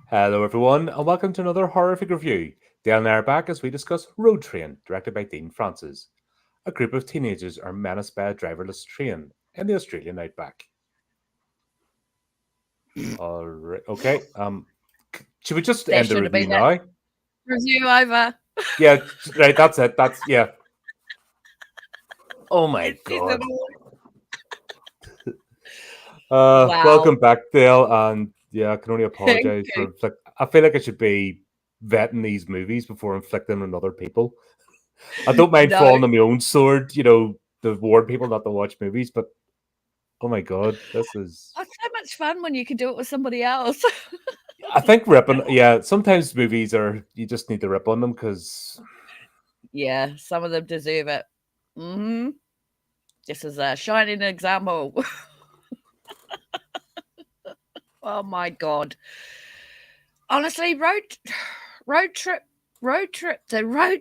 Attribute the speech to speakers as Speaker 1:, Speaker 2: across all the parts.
Speaker 1: Hello, everyone, and welcome to another horrific review. Dale and I are back as we discuss Road Train, directed by Dean Francis. A group of teenagers are menaced by a driverless train in the Australian outback. All right, okay. Should we just
Speaker 2: There
Speaker 1: end the
Speaker 2: should have
Speaker 1: review
Speaker 2: been that
Speaker 1: now?
Speaker 2: review over.
Speaker 1: Yeah, right. That's it. Yeah. Oh my
Speaker 2: It says it
Speaker 1: god.
Speaker 2: all.
Speaker 1: Welcome
Speaker 2: Wow.
Speaker 1: back, Dale. And yeah, I can only
Speaker 2: Thank
Speaker 1: apologize for
Speaker 2: you.
Speaker 1: I feel like I should be vetting these movies before inflicting on other people. I don't mind
Speaker 2: No,
Speaker 1: falling on my own sword, to warn people not to watch movies, but oh my god, this is.
Speaker 2: it's so much fun when you can do it with somebody else.
Speaker 1: I think ripping, yeah, sometimes movies you just need to rip on them because.
Speaker 2: Yeah, some of them deserve it. Mm-hmm. This is a shining example. Oh my god. Honestly, the road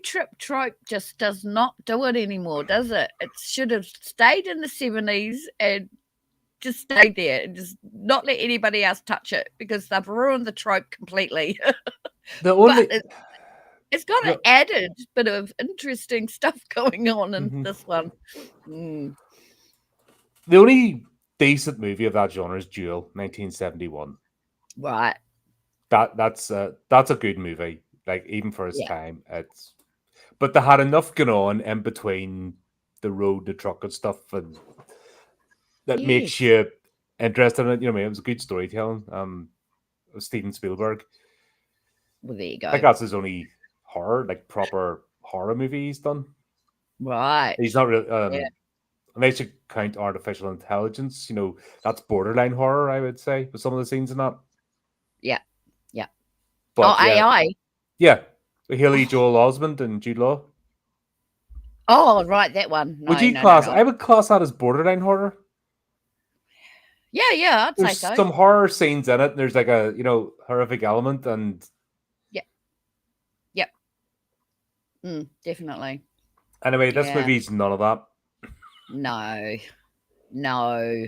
Speaker 2: trip trope just does not do it anymore, does it? It should have stayed in the 70s and just stayed there and just not let anybody else touch it because they've ruined the trope completely.
Speaker 1: The
Speaker 2: But
Speaker 1: only.
Speaker 2: it's got an
Speaker 1: The,
Speaker 2: added bit of interesting stuff going on in
Speaker 1: mhm.
Speaker 2: this one. Mm,
Speaker 1: The only decent movie of that genre is Duel, 1971.
Speaker 2: right.
Speaker 1: That's a good movie, like even for its
Speaker 2: Yeah.
Speaker 1: time. But they had enough going on in between the road, the truck, and stuff, and that makes
Speaker 2: Yes.
Speaker 1: you interested in it. You know, what I mean, it was a good storytelling. Of Steven Spielberg.
Speaker 2: Well, there you
Speaker 1: I think
Speaker 2: go.
Speaker 1: that's his only horror, like proper horror movie he's done.
Speaker 2: Right.
Speaker 1: He's not really,
Speaker 2: Yeah.
Speaker 1: unless you count artificial intelligence. That's borderline horror, I would say, with some of the scenes in that.
Speaker 2: Yeah. Yeah. Oh,
Speaker 1: But yeah,
Speaker 2: AI.
Speaker 1: yeah, Haley
Speaker 2: Oh,
Speaker 1: Joel Osment and Jude Law.
Speaker 2: oh, right. That one.
Speaker 1: Would
Speaker 2: No,
Speaker 1: you
Speaker 2: no, no,
Speaker 1: class?
Speaker 2: no.
Speaker 1: I would class that as borderline horror.
Speaker 2: Yeah. Yeah. I'd say
Speaker 1: There's
Speaker 2: so.
Speaker 1: some horror scenes in it. And there's like a horrific element, and
Speaker 2: Yeah. Yep. Definitely.
Speaker 1: anyway, this
Speaker 2: Yeah.
Speaker 1: movie's none of that.
Speaker 2: No. No.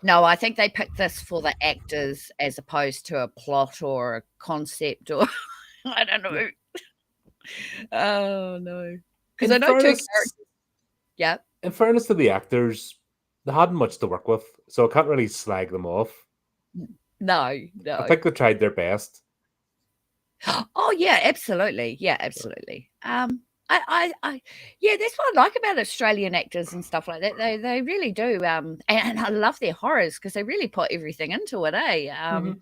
Speaker 2: No, I think they picked this for the actors as opposed to a plot or a concept or I don't know. Oh no. Because
Speaker 1: In
Speaker 2: I know two
Speaker 1: fairness,
Speaker 2: characters. Yeah.
Speaker 1: in fairness to the actors, they hadn't much to work with, so I can't really slag them off.
Speaker 2: No,
Speaker 1: I
Speaker 2: no.
Speaker 1: think they tried their best.
Speaker 2: Oh yeah, absolutely. Yeah, absolutely. Yeah, that's what I like about Australian actors and stuff like that. They really do. And I love their horrors because they really put everything into it, eh?
Speaker 1: Hmm.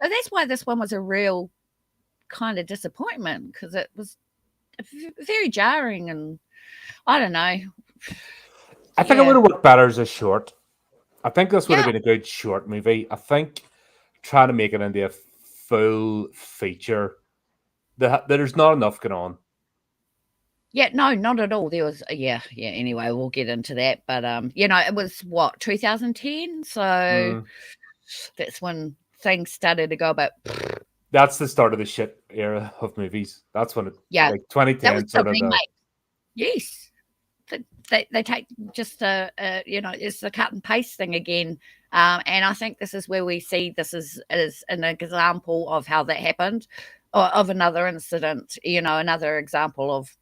Speaker 2: So that's why this one was a real kind of disappointment because it was very jarring and I don't know.
Speaker 1: I think it would
Speaker 2: Yeah.
Speaker 1: have worked better as a short. I think this would have
Speaker 2: Yeah.
Speaker 1: been a good short movie. I think trying to make it into a full feature, there's not enough going on.
Speaker 2: Yeah, no, not at all. There was yeah, anyway, we'll get into that. But it was what, 2010? So
Speaker 1: Mm.
Speaker 2: that's when things started to go about
Speaker 1: That's the start of the shit era of movies. That's when it,
Speaker 2: yeah,
Speaker 1: like
Speaker 2: that was
Speaker 1: 2010,
Speaker 2: the
Speaker 1: sort of the.
Speaker 2: remake. Yes. They take just it's the cut and paste thing again. And I think this is where we see this is an example of how that happened, or of another incident, another example of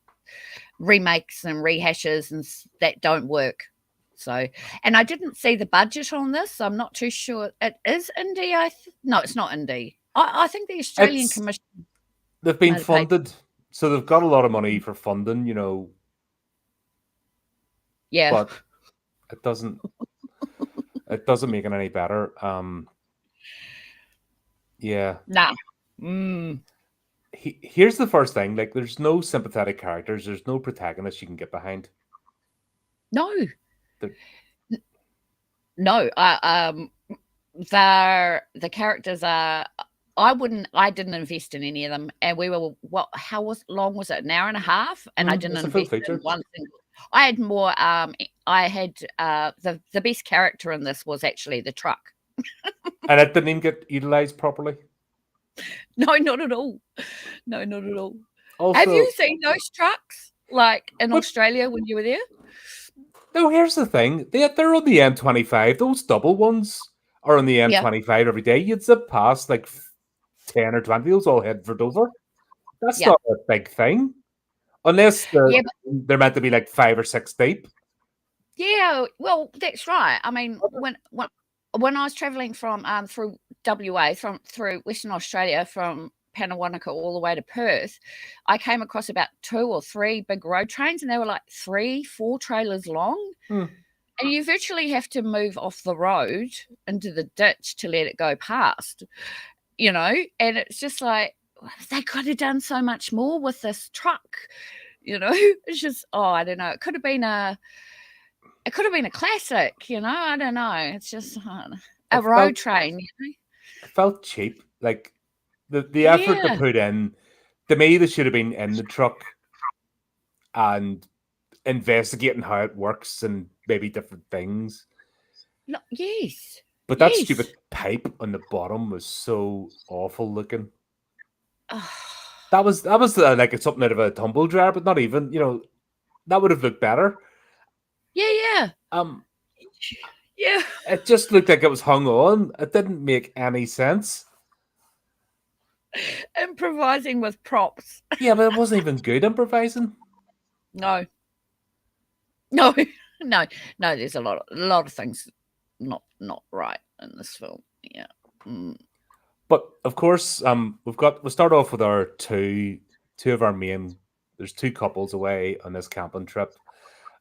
Speaker 2: remakes and rehashes that don't work. So, and I didn't see the budget on this, so I'm not too sure. It is indie. No, it's not indie. I think the Australian
Speaker 1: It's
Speaker 2: Commission
Speaker 1: they've been
Speaker 2: might have paid.
Speaker 1: funded, so they've got a lot of money for funding.
Speaker 2: Yeah,
Speaker 1: But it doesn't make it any better. Yeah.
Speaker 2: nah. Mm,
Speaker 1: Here's the first thing: like, there's no sympathetic characters. There's no protagonist you can get behind.
Speaker 2: no,
Speaker 1: The,
Speaker 2: no. The characters are. I didn't invest in any of them, and we were what? How long was it? An hour and a half, and I didn't
Speaker 1: it's a full
Speaker 2: invest in
Speaker 1: feature,
Speaker 2: one single. I had more. I had the best character in this was actually the truck.
Speaker 1: and it didn't even get utilized properly.
Speaker 2: No, not at all. No, not at all. Have
Speaker 1: Also,
Speaker 2: you seen those trucks like in
Speaker 1: but
Speaker 2: Australia when you were there?
Speaker 1: no, here's the thing: they're on the M25. Those double ones are on the
Speaker 2: Yeah.
Speaker 1: M25 every day. You'd zip past like 10 or 20 wheels all head for Dover. That's
Speaker 2: Yeah.
Speaker 1: not a big thing. Unless
Speaker 2: Yeah,
Speaker 1: they're meant to be like 5 or 6 deep.
Speaker 2: yeah, well, that's right. I mean, when I was traveling from through WA through Western Australia from Panawanaka all the way to Perth, I came across about 2 or 3 big road trains, and they were like 3, 4 trailers long,
Speaker 1: Hmm.
Speaker 2: and you virtually have to move off the road into the ditch to let it go past, and it's just like they could have done so much more with this truck, It's just, I don't know. It could have been a classic, I don't know. It's just a
Speaker 1: It
Speaker 2: road
Speaker 1: felt
Speaker 2: train,
Speaker 1: it felt cheap. Like the effort to
Speaker 2: Yeah.
Speaker 1: put in, to me, they should have been in the truck and investigating how it works and maybe different things.
Speaker 2: Yes.
Speaker 1: But that
Speaker 2: Yes.
Speaker 1: stupid pipe on the bottom was so awful looking.
Speaker 2: Oh,
Speaker 1: That was like it's something out of a tumble dryer, but not even. That would have looked better.
Speaker 2: yeah.
Speaker 1: Um,
Speaker 2: Yeah.
Speaker 1: it just looked like it was hung on. It didn't make any sense.
Speaker 2: Improvising with props.
Speaker 1: Yeah, but it wasn't even good improvising.
Speaker 2: No. No. No. No, there's a lot of things not right in this film. Yeah. Mm.
Speaker 1: But of course, we'll start off with our two of our main. There's 2 couples away on this camping trip,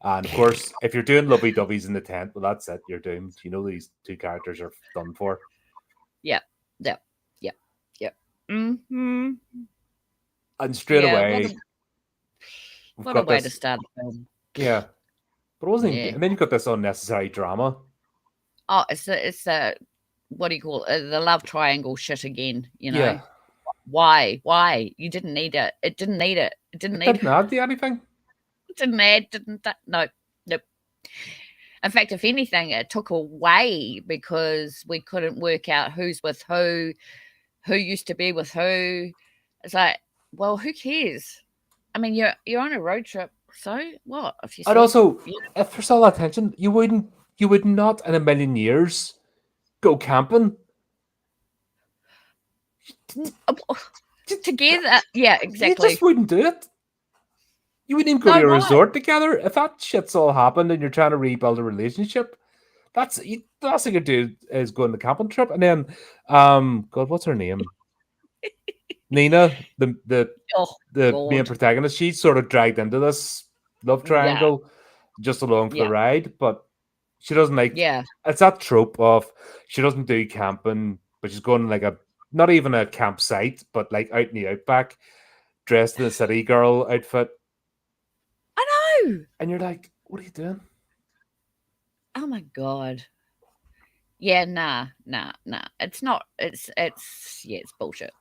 Speaker 1: and of course, if you're doing lovey dovey's in the tent, well, that's it. You're doomed. These 2 characters are done for.
Speaker 2: Yeah. Yeah. Yeah. Yeah. Mm-hmm.
Speaker 1: And straight
Speaker 2: Yeah.
Speaker 1: away, we've
Speaker 2: What a
Speaker 1: got
Speaker 2: way to
Speaker 1: this.
Speaker 2: start a film.
Speaker 1: Yeah, but it wasn't even good.
Speaker 2: Yeah.
Speaker 1: And then you've got this unnecessary drama.
Speaker 2: Oh, it's the what do you call it? The love triangle shit again,
Speaker 1: Yeah,
Speaker 2: Why? You didn't need it. It didn't need it. It didn't
Speaker 1: it
Speaker 2: need
Speaker 1: didn't add to anything.
Speaker 2: it. Didn't add, didn't that? No, nope. In fact, if anything, it took away because we couldn't work out who's with who used to be with who. It's like, well, who cares? I mean, you're on a road trip, so what? If you
Speaker 1: And
Speaker 2: see,
Speaker 1: also,
Speaker 2: yeah,
Speaker 1: if there's all that tension, you would not in a million years go camping.
Speaker 2: together, yeah,
Speaker 1: You just
Speaker 2: exactly.
Speaker 1: wouldn't do it. You wouldn't even go to
Speaker 2: No,
Speaker 1: a
Speaker 2: right?
Speaker 1: resort together. If that shit's all happened and you're trying to rebuild a relationship, the last thing you do is go on the camping trip. And then, God, what's her name? Nina,
Speaker 2: Oh
Speaker 1: the main
Speaker 2: God,
Speaker 1: protagonist. She's sort of dragged into this love
Speaker 2: yeah,
Speaker 1: triangle, just along for the
Speaker 2: yeah,
Speaker 1: ride. But she doesn't like.
Speaker 2: yeah.
Speaker 1: It's that trope of she doesn't do camping, but she's going like not even a campsite, but like out in the outback, dressed in a city girl outfit.
Speaker 2: I know.
Speaker 1: And you're like, what are you doing?
Speaker 2: Oh my God. Yeah, nah. It's not. It's bullshit.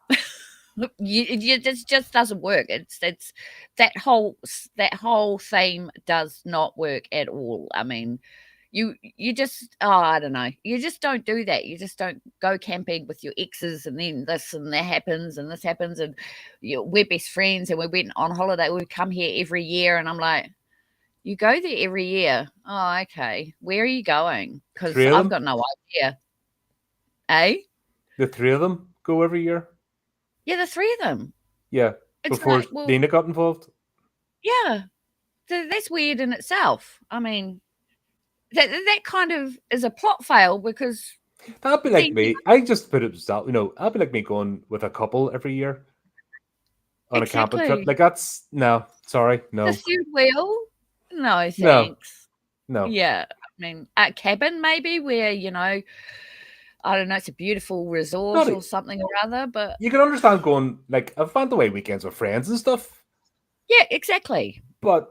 Speaker 2: It just doesn't work. It's that whole theme does not work at all. I mean, you just I don't know. You just don't do that. You just don't go camping with your exes and then this and that happens and this happens and we're best friends and we went on holiday. We come here every year and I'm like, you go there every year. Oh, okay. Where are you going?
Speaker 1: The
Speaker 2: Because
Speaker 1: three of
Speaker 2: I've
Speaker 1: them,
Speaker 2: got no idea. Eh?
Speaker 1: the 3 of them go every year.
Speaker 2: Yeah, the 3 of them.
Speaker 1: Yeah,
Speaker 2: It's
Speaker 1: before
Speaker 2: like, well,
Speaker 1: Nina got involved.
Speaker 2: yeah, that's weird in itself. I mean, that kind of is a plot fail because
Speaker 1: That'd be like
Speaker 2: then
Speaker 1: me. I just put it myself. That'd be like me going with a couple every year on a camping trip.
Speaker 2: exactly
Speaker 1: Like that's no, sorry,
Speaker 2: the
Speaker 1: no,
Speaker 2: 3rd wheel. No,
Speaker 1: no,
Speaker 2: thanks.
Speaker 1: no.
Speaker 2: Yeah, I mean, a cabin maybe where I don't know, it's a beautiful
Speaker 1: Not
Speaker 2: resort or
Speaker 1: e-
Speaker 2: something or other, but
Speaker 1: You can understand going like I've found the way weekends with friends and stuff,
Speaker 2: yeah, exactly.
Speaker 1: but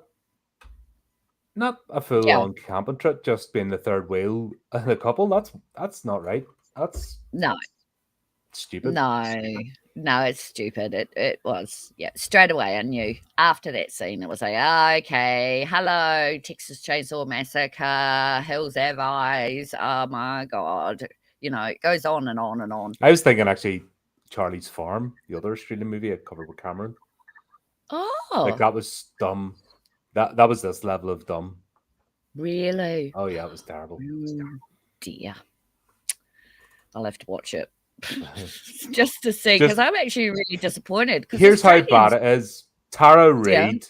Speaker 1: not a full
Speaker 2: Yeah,
Speaker 1: on camping trip. Just being the third wheel and a couple. That's not right. That's
Speaker 2: no,
Speaker 1: stupid.
Speaker 2: no, no, it's stupid. It was. Yeah, straight away I knew after that scene. It was like, "Ah, okay, hello, Texas Chainsaw Massacre, Hills Have Eyes. Oh my god, it goes on and on and on.
Speaker 1: I was thinking actually Charlie's Farm, the other Australian movie I covered with Cameron. Like
Speaker 2: Oh,
Speaker 1: that was dumb. That was this level of dumb.
Speaker 2: really?
Speaker 1: Oh yeah, it was terrible.
Speaker 2: Mm, dear, I'll have to watch it. just to see, because I'm actually really disappointed.
Speaker 1: Here's how bad it is. Tara
Speaker 2: Yeah.
Speaker 1: Reid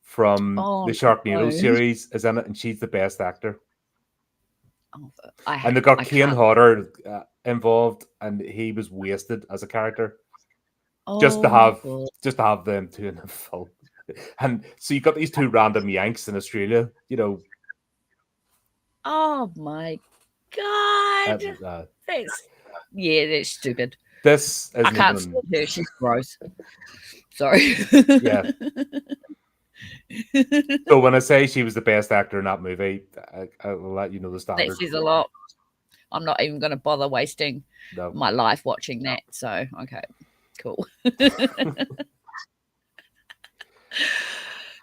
Speaker 1: from
Speaker 2: Oh,
Speaker 1: the Sharknado
Speaker 2: no.
Speaker 1: series is in it, and she's the best actor.
Speaker 2: Oh,
Speaker 1: And they got
Speaker 2: I
Speaker 1: Kane
Speaker 2: can't.
Speaker 1: Hodder involved, and he was wasted as a character just to
Speaker 2: Oh,
Speaker 1: have
Speaker 2: God.
Speaker 1: them two in the film. And so you got these two random Yanks in Australia, you know.
Speaker 2: Oh, my God. That's stupid.
Speaker 1: This
Speaker 2: I
Speaker 1: isn't
Speaker 2: can't
Speaker 1: even.
Speaker 2: stand her. She's gross. Sorry.
Speaker 1: Yeah. So when I say she was the best actor in that movie, I will let you know the
Speaker 2: That
Speaker 1: standard.
Speaker 2: says a lot. I'm not even going to bother wasting
Speaker 1: No.
Speaker 2: my life watching that. So, okay, cool.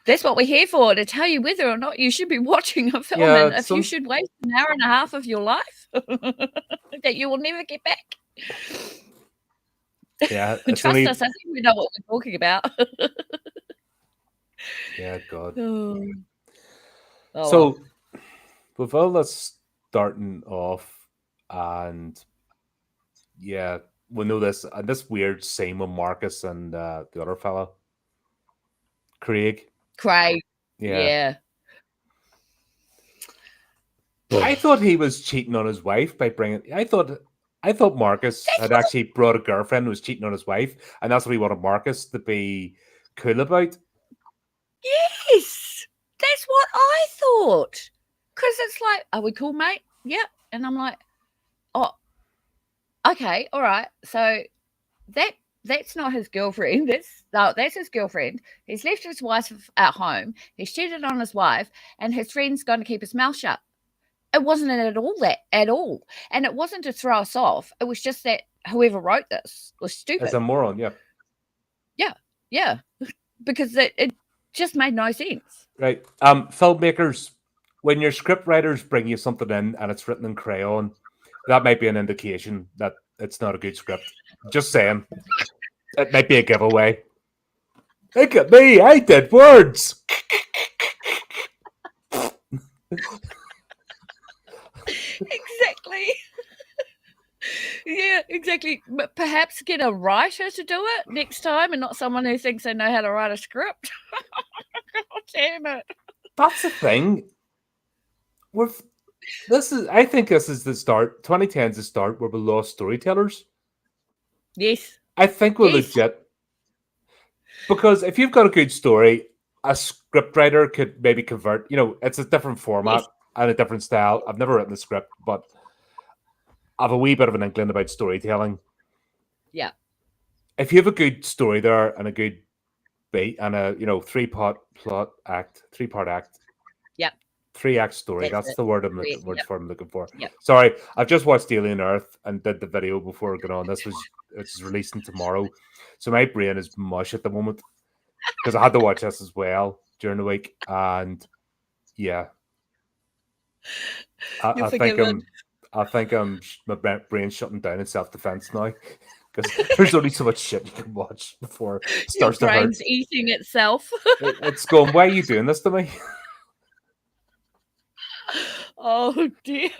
Speaker 2: That's what we're here for, to tell you whether or not you should be watching a film, and if you should waste an hour and a half of your life that you will never get back.
Speaker 1: Yeah,
Speaker 2: Trust us, I think we know what we're talking about.
Speaker 1: Yeah, God.
Speaker 2: Oh,
Speaker 1: So, with all this starting off, and yeah, we know this, and this weird scene with Marcus and the other fella, Craig.
Speaker 2: Yeah.
Speaker 1: I thought he was cheating on his wife by bringing. I thought Marcus had actually brought a girlfriend who was cheating on his wife, and that's what he wanted Marcus to be cool about.
Speaker 2: Yes, that's what I thought. Because it's like, are we cool, mate? Yep. And I'm like, oh, okay, all right. So that's not his girlfriend. That's his girlfriend. He's left his wife at home. He's cheated on his wife, and his friend's going to keep his mouth shut. It wasn't at all. And it wasn't to throw us off. It was just that whoever wrote this was stupid.
Speaker 1: As a moron, yeah.
Speaker 2: Yeah. Because it just made no sense.
Speaker 1: Right. Filmmakers, when your script writers bring you something in and it's written in crayon, that might be an indication that it's not a good script. Just saying. It might be a giveaway. Look at me, I did words.
Speaker 2: Exactly. Yeah, exactly. But perhaps get a writer to do it next time, and not someone who thinks they know how to write a script. God damn it.
Speaker 1: That's the thing. I think this is the start. 2010 is the start where we lost storytellers.
Speaker 2: Yes.
Speaker 1: I think we're legit. Because if you've got a good story, a scriptwriter could maybe convert. It's a different format and a different style. I've never written a script, but I have a wee bit of an inkling about storytelling.
Speaker 2: Yeah.
Speaker 1: If you have a good story there and a good beat and a three-part act.
Speaker 2: Yep.
Speaker 1: 3-act story. That's the word I'm looking for.
Speaker 2: Yep.
Speaker 1: Sorry, I've just watched Alien Earth and did the video before going on. It's releasing tomorrow, so my brain is mush at the moment because I had to watch this as well during the week, and yeah, I think my brain's shutting down in self-defense now because there's only so much shit you can watch before it starts to hurt.
Speaker 2: Your brain's eating itself.
Speaker 1: It's going, why are you doing this to me?
Speaker 2: Oh dear.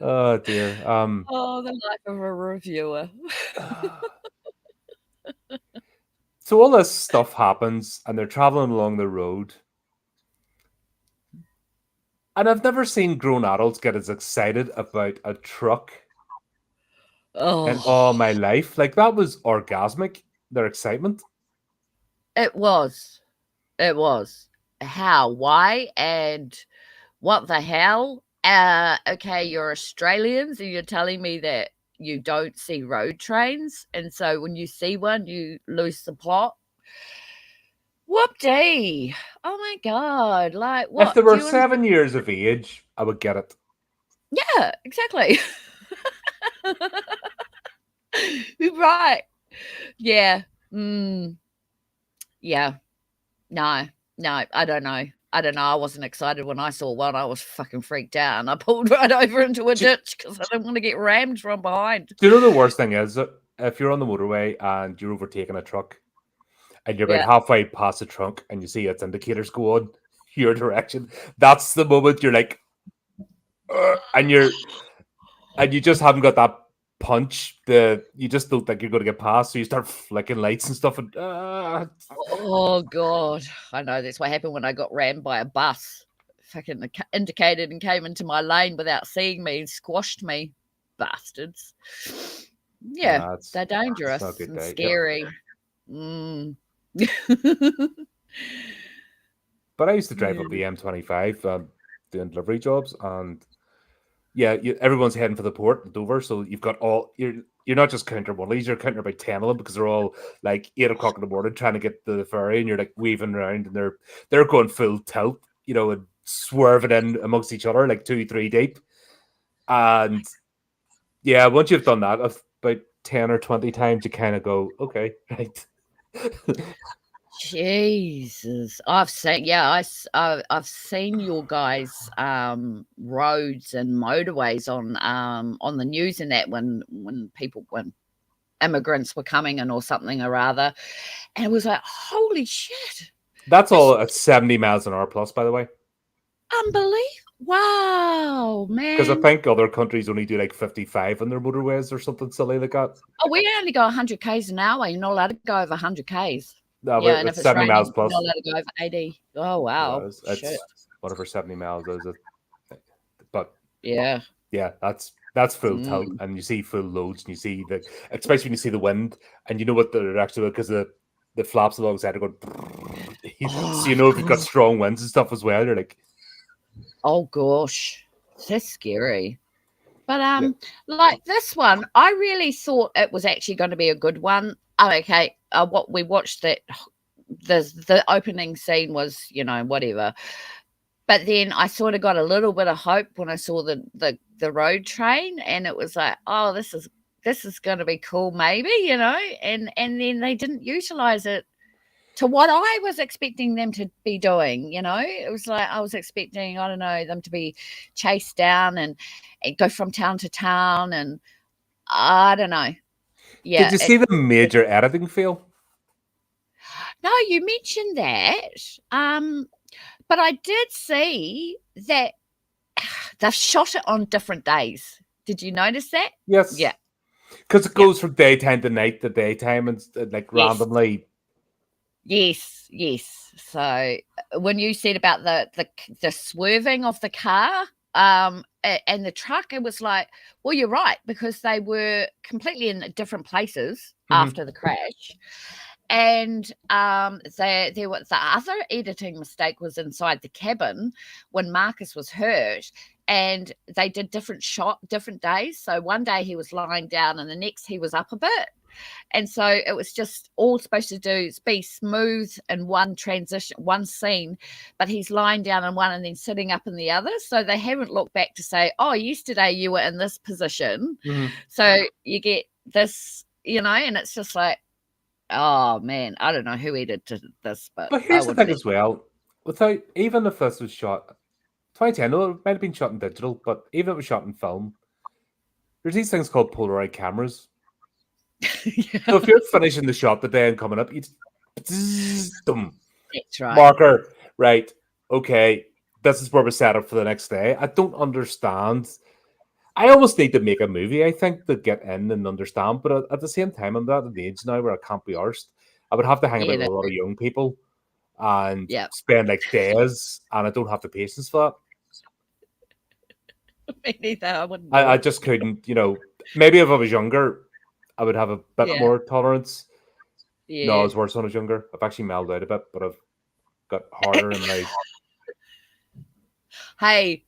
Speaker 1: Oh dear.
Speaker 2: The life of a reviewer.
Speaker 1: So all this stuff happens, and they're traveling along the road. And I've never seen grown adults get as excited about a truck in all my life. Like, that was orgasmic, their excitement.
Speaker 2: It was. How? Why? And what the hell? Okay, you're Australians and you're telling me that you don't see road trains, and so when you see one, you lose the plot. Whoop-dee. Oh my God. Like, what?
Speaker 1: If they were 7 years of age, I would get it.
Speaker 2: Yeah, exactly. Right. Yeah. Yeah. No, I don't know. I wasn't excited when I saw one. I was fucking freaked out, and I pulled right over into a ditch because I didn't want to get rammed from behind.
Speaker 1: Do you know the worst thing is? If you're on the motorway and you're overtaking a truck and you're about halfway past the trunk and you see its indicators go on your direction, that's the moment you're like, and you just haven't got that punch, you just don't think you're going to get past, so you start flicking lights and stuff. And
Speaker 2: oh god, I know that's what happened when I got rammed by a bus. Fucking indicated and came into my lane without seeing me and squashed me, bastards. Yeah, they're dangerous and scary. Yep.
Speaker 1: But I used to drive up the M25 doing delivery jobs, and yeah, everyone's heading for the port at Dover, so you've got you're not just counter Woolies, you're counting about 10 of them because they're all like 8 o'clock in the morning trying to get to the ferry, and you're like weaving around, and they're going full tilt, and swerving in amongst each other like 2-3 deep. And yeah, once you've done that about 10 or 20 times, you kind of go, okay, right.
Speaker 2: Jesus, I've seen I've seen your guys' roads and motorways on the news and that when immigrants were coming in or something or other, and it was like, holy shit!
Speaker 1: That's all at 70 miles an hour plus, by the way.
Speaker 2: Unbelievable! Wow, man!
Speaker 1: Because I think other countries only do like 55 on their motorways or something silly like that.
Speaker 2: Oh, we only go 100 k's an hour. You're not allowed to go over 100 k's.
Speaker 1: No, yeah, and if it's 70 raining, miles plus,
Speaker 2: you're not allowed to go over 80. Oh wow,
Speaker 1: it's whatever 70 miles is it. But
Speaker 2: yeah,
Speaker 1: that's full tilt, and you see full loads, and you see especially when you see the wind, and you know what they're actually, because the flaps alongside are going, so you know if you've got strong winds and stuff as well. You're like,
Speaker 2: oh gosh, that's scary. But like this one, I really thought it was actually going to be a good one. Okay, what we watched, that the opening scene was, whatever. But then I sort of got a little bit of hope when I saw the road train, and it was like, oh, this is going to be cool, maybe, and then they didn't utilize it to what I was expecting them to be doing. It was like I was expecting, I don't know, them to be chased down and go from town to town, and I don't know. Yeah.
Speaker 1: Did you see the major editing fail?
Speaker 2: No, you mentioned that. But I did see that they've shot it on different days. Did you notice that?
Speaker 1: Yes.
Speaker 2: Yeah.
Speaker 1: Because it goes from daytime to night to daytime, and like randomly.
Speaker 2: Yes. So when you said about the swerving of the car and the truck, it was like, well, you're right, because they were completely in different places after the crash. And there was the other editing mistake was inside the cabin when Marcus was hurt, and they did different days. So one day he was lying down, and the next he was up a bit. And so it was just all supposed to be smooth in one transition, one scene, but he's lying down in one and then sitting up in the other. So they haven't looked back to say, oh, yesterday you were in this position. So you get this, and it's just like, oh man, I don't know who edited this, but
Speaker 1: here's the thing as well. Even if this was shot 2010, no, it might have been shot in digital, but even if it was shot in film, there's these things called Polaroid cameras. So if you're finishing the shot the day and coming up, you just
Speaker 2: that's right.
Speaker 1: Marker, right? Okay, this is where we're set up for the next day. I don't understand. I almost need to make a movie, I think, to get in and understand. But at the same time, I'm at an age now where I can't be arsed. I would have to hang about with a lot of young people and spend like days, and I don't have the patience for
Speaker 2: that. Me neither. I wouldn't.
Speaker 1: I just couldn't. Maybe if I was younger, I would have a bit more tolerance.
Speaker 2: Yeah.
Speaker 1: No, I was worse when I was younger. I've actually mellowed out a bit, but I've got harder in my.
Speaker 2: Hey,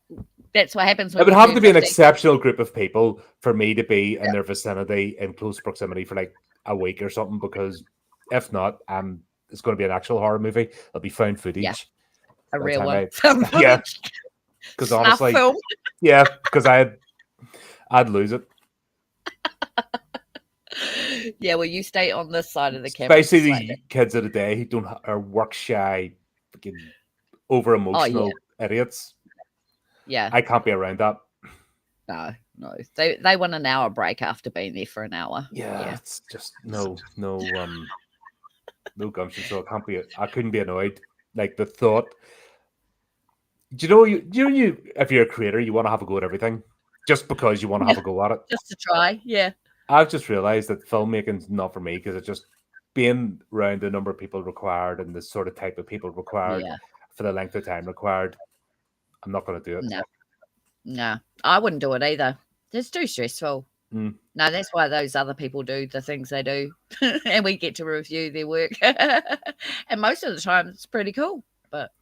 Speaker 2: that's what happens.
Speaker 1: It would have to be an exceptional group of people for me to be in their vicinity in close proximity for like a week or something, because if not, it's going to be an actual horror movie. It'll be found footage.
Speaker 2: A real one.
Speaker 1: Yeah. Because honestly, because I'd lose it.
Speaker 2: Yeah, well, you stay on this side of the camera.
Speaker 1: Especially the kids of the day who are work shy, fucking over emotional idiots.
Speaker 2: Yeah,
Speaker 1: I can't be around that.
Speaker 2: No. They want an hour break after being there for an hour.
Speaker 1: Yeah. It's just no gumption. So I couldn't be annoyed. Like the thought. Do you know if you're a creator, you want to have a go at everything just because you want to have a go at it.
Speaker 2: Just to try, yeah.
Speaker 1: I've just realized that filmmaking's not for me because it's just being around the number of people required and the sort of type of people required
Speaker 2: Yeah.
Speaker 1: for the length of time required. I'm not going to do it.
Speaker 2: No. No. I wouldn't do it either. It's too stressful.
Speaker 1: Mm.
Speaker 2: No, that's why those other people do the things they do, and we get to review their work. And most of the time, it's pretty cool. But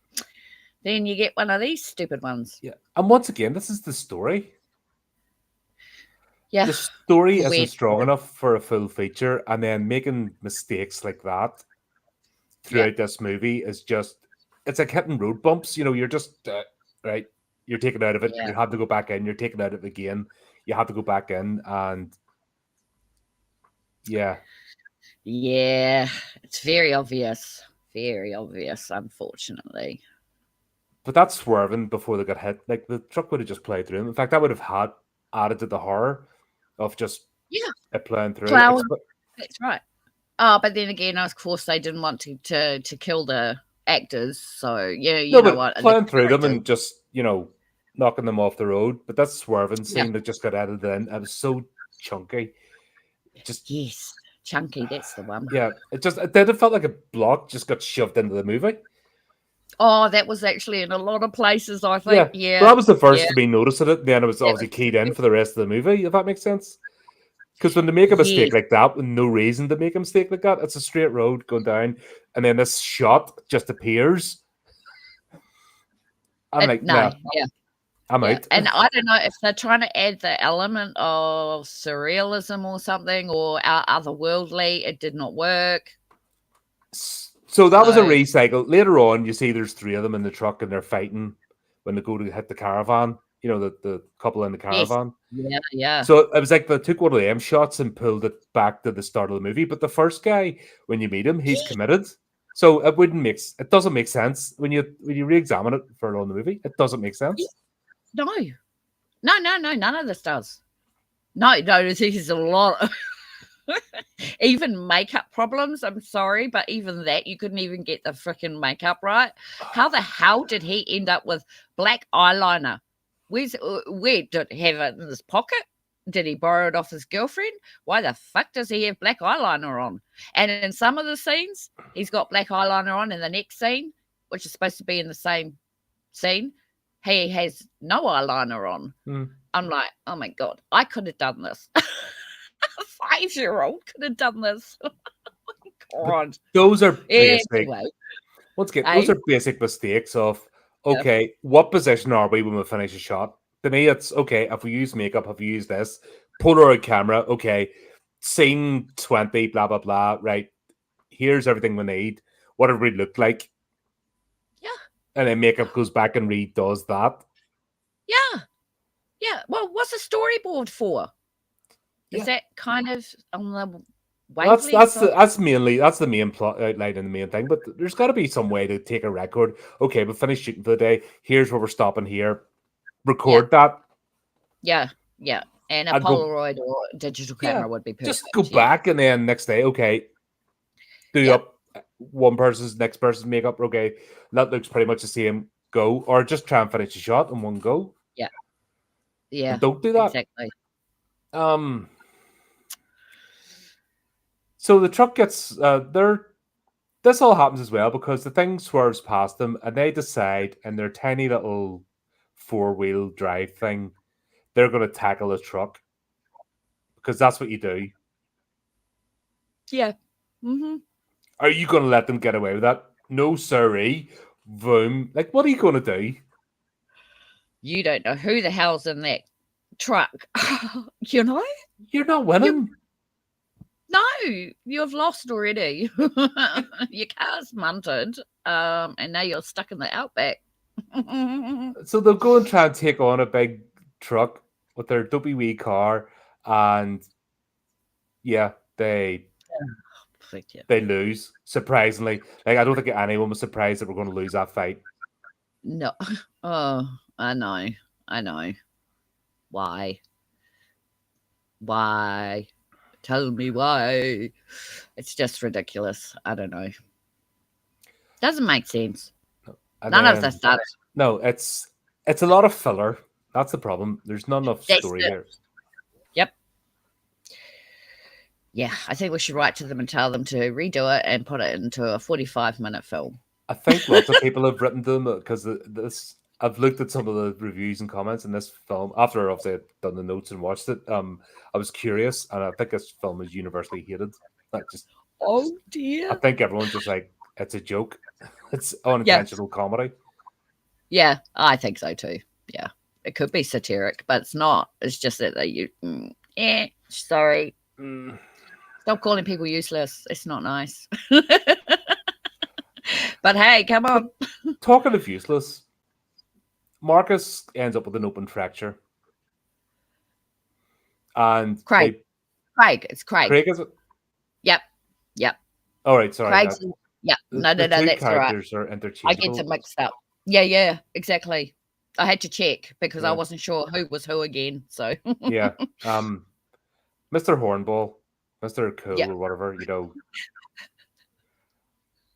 Speaker 2: then you get one of these stupid ones.
Speaker 1: Yeah. And once again, this is the story.
Speaker 2: Yeah.
Speaker 1: The story isn't
Speaker 2: Weird.
Speaker 1: strong enough for a full feature, and then making mistakes like that throughout this movie is just, it's like hitting road bumps. You know, you're just, right, you're taken out of it.
Speaker 2: Yeah.
Speaker 1: You have to go back in. You're taken out of it again. You have to go back in. And yeah.
Speaker 2: Yeah. It's very obvious. Very obvious, unfortunately.
Speaker 1: But that's swerving before they got hit. Like, the truck would have just plowed through them. In fact, that would have had added to the horror of just it plowing through.
Speaker 2: That's right. Oh, but then again, of course, they didn't want to kill the actors. So, yeah, you know what?
Speaker 1: Plowing through them and just, you know, knocking them off the road. But that swerving scene that just got added in, it was so chunky. Just
Speaker 2: yes, chunky. That's the one.
Speaker 1: Yeah, it felt like a block just got shoved into the movie.
Speaker 2: Oh, that was actually in a lot of places, I think. Yeah.
Speaker 1: Well, that was the first to be noticed of it. Then it was obviously keyed in for the rest of the movie, if that makes sense. Because when they make a mistake like that, with no reason to make a mistake like that, it's a straight road going down, and then this shot just appears. I'm like, no.
Speaker 2: Yeah.
Speaker 1: I'm out.
Speaker 2: And I don't know if they're trying to add the element of surrealism or something, or otherworldly. It did not work.
Speaker 1: So that was a recycle. Later on, you see there's three of them in the truck and they're fighting when they go to hit the caravan. You know, the couple in the caravan.
Speaker 2: Yes. Yeah.
Speaker 1: So it was like they took one of them shots and pulled it back to the start of the movie. But the first guy, when you meet him, he's committed. So it doesn't make sense when you re-examine it for on the movie. It doesn't make sense.
Speaker 2: No, none of this does. No, this is a lot of even makeup problems. I'm sorry, but even that, you couldn't even get the freaking makeup right. How the hell did he end up with black eyeliner? Where did he have it in his pocket? Did he borrow it off his girlfriend? Why the fuck does he have black eyeliner on? And in some of the scenes, he's got black eyeliner on. In the next scene, which is supposed to be in the same scene, he has no eyeliner on. I'm like, oh my God, I could have done this. A 5-year-old could have done this. Oh my God.
Speaker 1: Those are basic.
Speaker 2: Anyway,
Speaker 1: once again, those are basic mistakes of, okay, what position are we when we finish a shot? To me, it's okay, if we use makeup, if we use this, Polaroid camera, okay, scene 20, blah, blah, blah, right? Here's everything we need. What did we look like?
Speaker 2: Yeah.
Speaker 1: And then makeup goes back and redoes that.
Speaker 2: Yeah. Yeah. Well, what's a storyboard for? Is that kind of on the
Speaker 1: that's the main plot outline and the main thing, but there's got to be some way to take a record. Okay, we finished shooting for the day. Here's where we're stopping here. Record that.
Speaker 2: Yeah. And a Polaroid or digital camera would be perfect.
Speaker 1: Just go back and then next day, okay, do up one person's, next person's makeup. Okay, that looks pretty much the same. Go, or just try and finish the shot in one go.
Speaker 2: Yeah.
Speaker 1: And don't do that.
Speaker 2: Exactly.
Speaker 1: So the truck gets this all happens as well because the thing swerves past them and they decide in their tiny little 4-wheel drive thing they're going to tackle the truck because that's what you do.
Speaker 2: Yeah.
Speaker 1: Are you going to let them get away with that? No, sirree. Boom. Like, what are you going to do?
Speaker 2: You don't know who the hell's in that truck. You know?
Speaker 1: You're not winning.
Speaker 2: No, you've lost already. Your car's munted, and now you're stuck in the outback.
Speaker 1: So they'll go and try and take on a big truck with their dopey wee car, and they lose, surprisingly. Like, I don't think anyone was surprised that we're going to lose that fight.
Speaker 2: No. Oh, I know. Why? Tell me why. It's just ridiculous. I don't know. Doesn't make sense. None of this does.
Speaker 1: No, it's a lot of filler. That's the problem. There's not enough story here.
Speaker 2: Yep. Yeah, I think we should write to them and tell them to redo it and put it into a 45-minute film.
Speaker 1: I think lots of people have written to them because this. I've looked at some of the reviews and comments in this film after obviously I'd done the notes and watched it. I was curious, and I think this film is universally hated. Not just,
Speaker 2: Oh
Speaker 1: I
Speaker 2: dear.
Speaker 1: think everyone's just like, it's a joke. It's
Speaker 2: Yeah.
Speaker 1: unintentional comedy.
Speaker 2: Yeah, I think so too. Yeah, it could be satiric, but it's not. It's just that you. Sorry.
Speaker 1: Mm.
Speaker 2: Stop calling people useless. It's not nice. But hey, come on.
Speaker 1: Talking of useless, Marcus ends up with an open fracture. And
Speaker 2: Craig. It's Craig.
Speaker 1: Craig, is it?
Speaker 2: Yep.
Speaker 1: All right, sorry.
Speaker 2: Craig's. Yeah. No,
Speaker 1: the two
Speaker 2: that's all right.
Speaker 1: characters are
Speaker 2: I
Speaker 1: interchangeable.
Speaker 2: get them mixed up. Yeah, exactly. I had to check because I
Speaker 1: Yeah.
Speaker 2: wasn't sure who was who again. So
Speaker 1: Yeah. Mr. Hornball, Mr. Cool
Speaker 2: Yeah.
Speaker 1: or whatever, you know,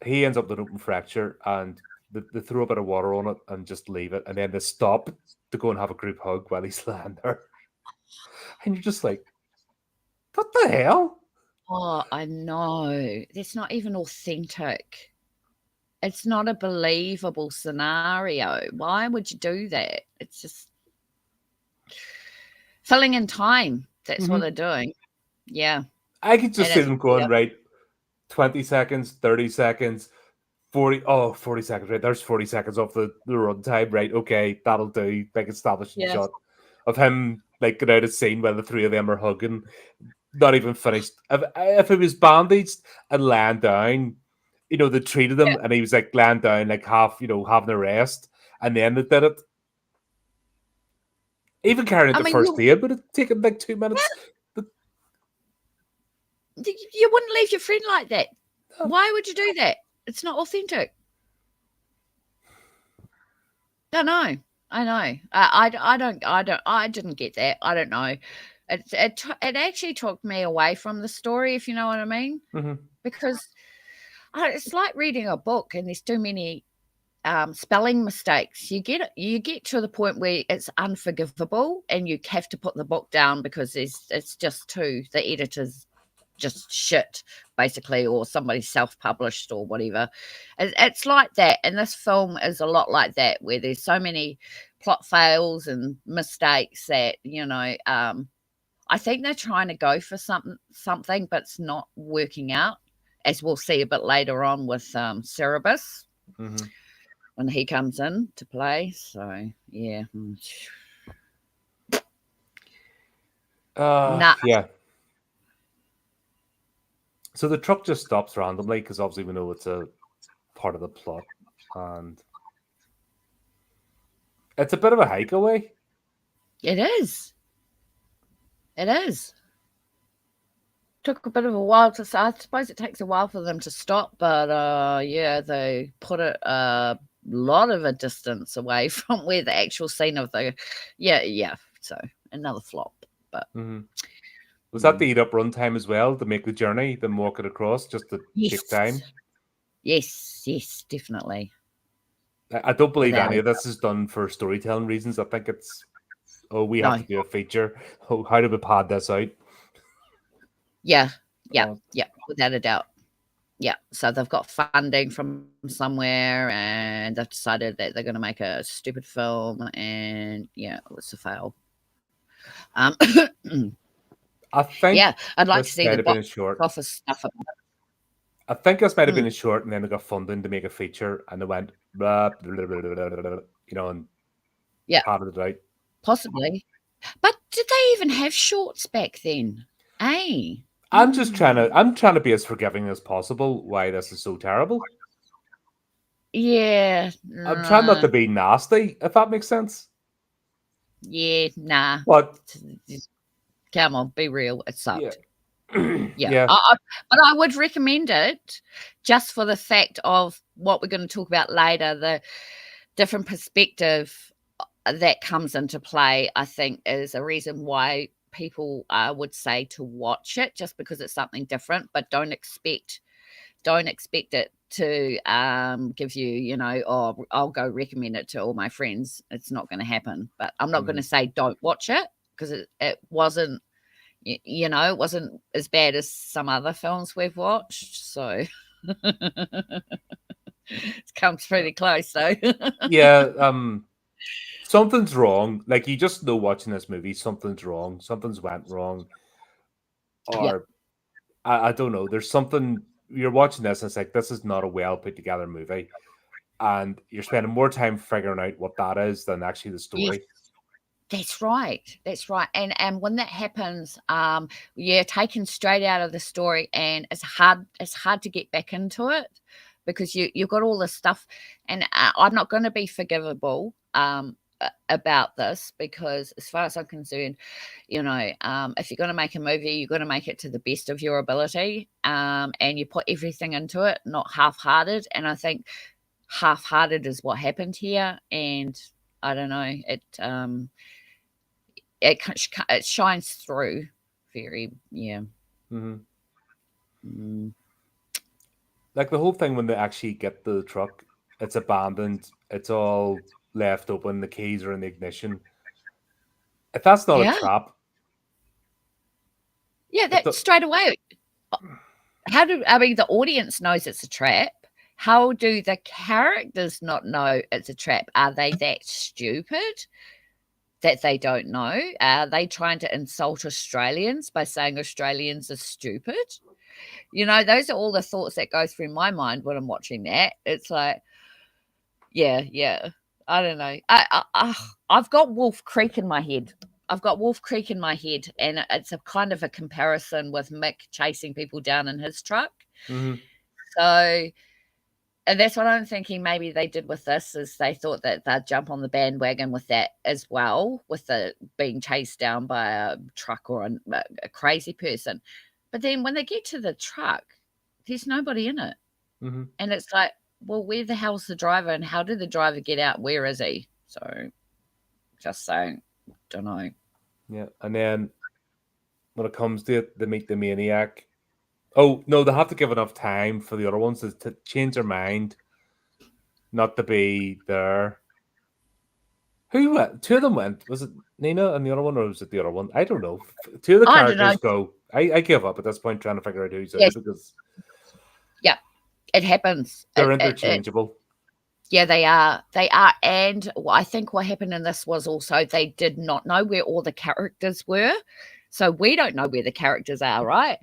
Speaker 1: he ends up with an open fracture and they throw a bit of water on it and just leave it. And then they stop to go and have a group hug while he's lying there. And you're just like, what the hell?
Speaker 2: Oh, I know. That's not even authentic. It's not a believable scenario. Why would you do that? It's just filling in time. That's what they're doing. Yeah.
Speaker 1: I could just
Speaker 2: And
Speaker 1: see
Speaker 2: it's
Speaker 1: them going,
Speaker 2: weird.
Speaker 1: right, 20 seconds, 30 seconds, 40 seconds, right? There's 40 seconds off the run time, right? Okay, that'll do. Big establishing
Speaker 2: Yes.
Speaker 1: shot of him like going out of scene while the three of them are hugging. Not even finished. If it was bandaged and laying down, you know, they treated him and he was like laying down, like half, you know, having a rest, and then they did it. Even carrying out the first aid would have taken like 2 minutes.
Speaker 2: You wouldn't leave your friend like that. No. Why would you do that? It's not authentic. I know. I didn't get that. I don't know. It actually took me away from the story, if you know what I mean.
Speaker 1: Mm-hmm.
Speaker 2: Because it's like reading a book and there's too many spelling mistakes. You get to the point where it's unforgivable and you have to put the book down because it's just the editor's just shit, basically, or somebody self-published or whatever. It's like that, and this film is a lot like that, where there's so many plot fails and mistakes that, you know, I think they're trying to go for something, but it's not working out, as we'll see a bit later on with Cerebus when he comes in to play. So yeah.
Speaker 1: Yeah. So the truck just stops randomly because obviously we know it's a part of the plot, and it's a bit of a hike away.
Speaker 2: It is. Took a bit of a while to start. I suppose it takes a while for them to stop, but yeah, they put it a lot of a distance away from where the actual scene of the So another flop, but.
Speaker 1: Was that the eat up runtime as well to make the journey, then walk it across just to take time?
Speaker 2: Yes, definitely.
Speaker 1: I don't believe any of this is done for storytelling reasons. I think it's, we have to do a feature. How do we pad this out?
Speaker 2: Yeah, without a doubt. Yeah, so they've got funding from somewhere and they've decided that they're going to make a stupid film, and yeah, it's a fail.
Speaker 1: I think
Speaker 2: I'd like to see the box office stuff.
Speaker 1: I think this might have been a short, and then they got funding to make a feature, and they went, blah, blah, blah, blah, blah, blah, blah, you know, and padded it out.
Speaker 2: Possibly. But did they even have shorts back then?
Speaker 1: I'm just trying to be as forgiving as possible why this is so terrible.
Speaker 2: Yeah.
Speaker 1: I'm trying not to be nasty, if that makes sense.
Speaker 2: Yeah, nah.
Speaker 1: What?
Speaker 2: Come on, be real. It sucked.
Speaker 1: Yeah.
Speaker 2: But I would recommend it just for the fact of what we're going to talk about later, the different perspective that comes into play, I think, is a reason why people would say to watch it, just because it's something different, but don't expect it to give you, you know, I'll go recommend it to all my friends. It's not going to happen. But I'm not going to say don't watch it, because it wasn't, You know, it wasn't as bad as some other films we've watched. So it comes pretty close, though.
Speaker 1: Yeah, something's wrong. Like, you just know watching this movie, something's wrong. Something's went wrong.
Speaker 2: Yeah.
Speaker 1: Or I don't know. There's something you're watching this, and it's like this is not a well put together movie, and you're spending more time figuring out what that is than actually the
Speaker 2: Yes.
Speaker 1: story.
Speaker 2: That's right. That's right. And when that happens, you're taken straight out of the story, and it's hard to get back into it because you've got all this stuff. And I'm not going to be forgivable about this, because as far as I'm concerned, you know, if you're going to make a movie, you're going to make it to the best of your ability, and you put everything into it, not half-hearted. And I think half-hearted is what happened here. And I don't know, it shines through very, yeah.
Speaker 1: Mm-hmm. Like the whole thing when they actually get the truck, it's abandoned, it's all left open, the keys are in the ignition. If that's not a trap,
Speaker 2: that straight away. The audience knows it's a trap. How do the characters not know it's a trap? Are they that stupid that they don't know? Are they trying to insult Australians by saying Australians are stupid? You know, those are all the thoughts that go through my mind when I'm watching that. It's like, yeah. I don't know. I've got Wolf Creek in my head. And it's a kind of a comparison with Mick chasing people down in his truck.
Speaker 1: Mm-hmm.
Speaker 2: So, and that's what I'm thinking maybe they did with this, is they thought that they'd jump on the bandwagon with that as well, with the being chased down by a truck or a crazy person. But then when they get to the truck, there's nobody in it.
Speaker 1: Mm-hmm.
Speaker 2: And it's like, well, where the hell's the driver, and how did the driver get out? Where is he? So, just saying, don't know.
Speaker 1: Yeah, and then when it comes to it, they meet the maniac. Oh, no, they have to give enough time for the other ones to change their mind, not to be there. Who went? Two of them went. Was it Nina and the other one, or was it the other one? I don't know. Two of the characters go. I give up at this point trying to figure out who's who, because...
Speaker 2: Yeah, it happens.
Speaker 1: They're interchangeable.
Speaker 2: Yeah, they are. And I think what happened in this was also they did not know where all the characters were. So we don't know where the characters are, right?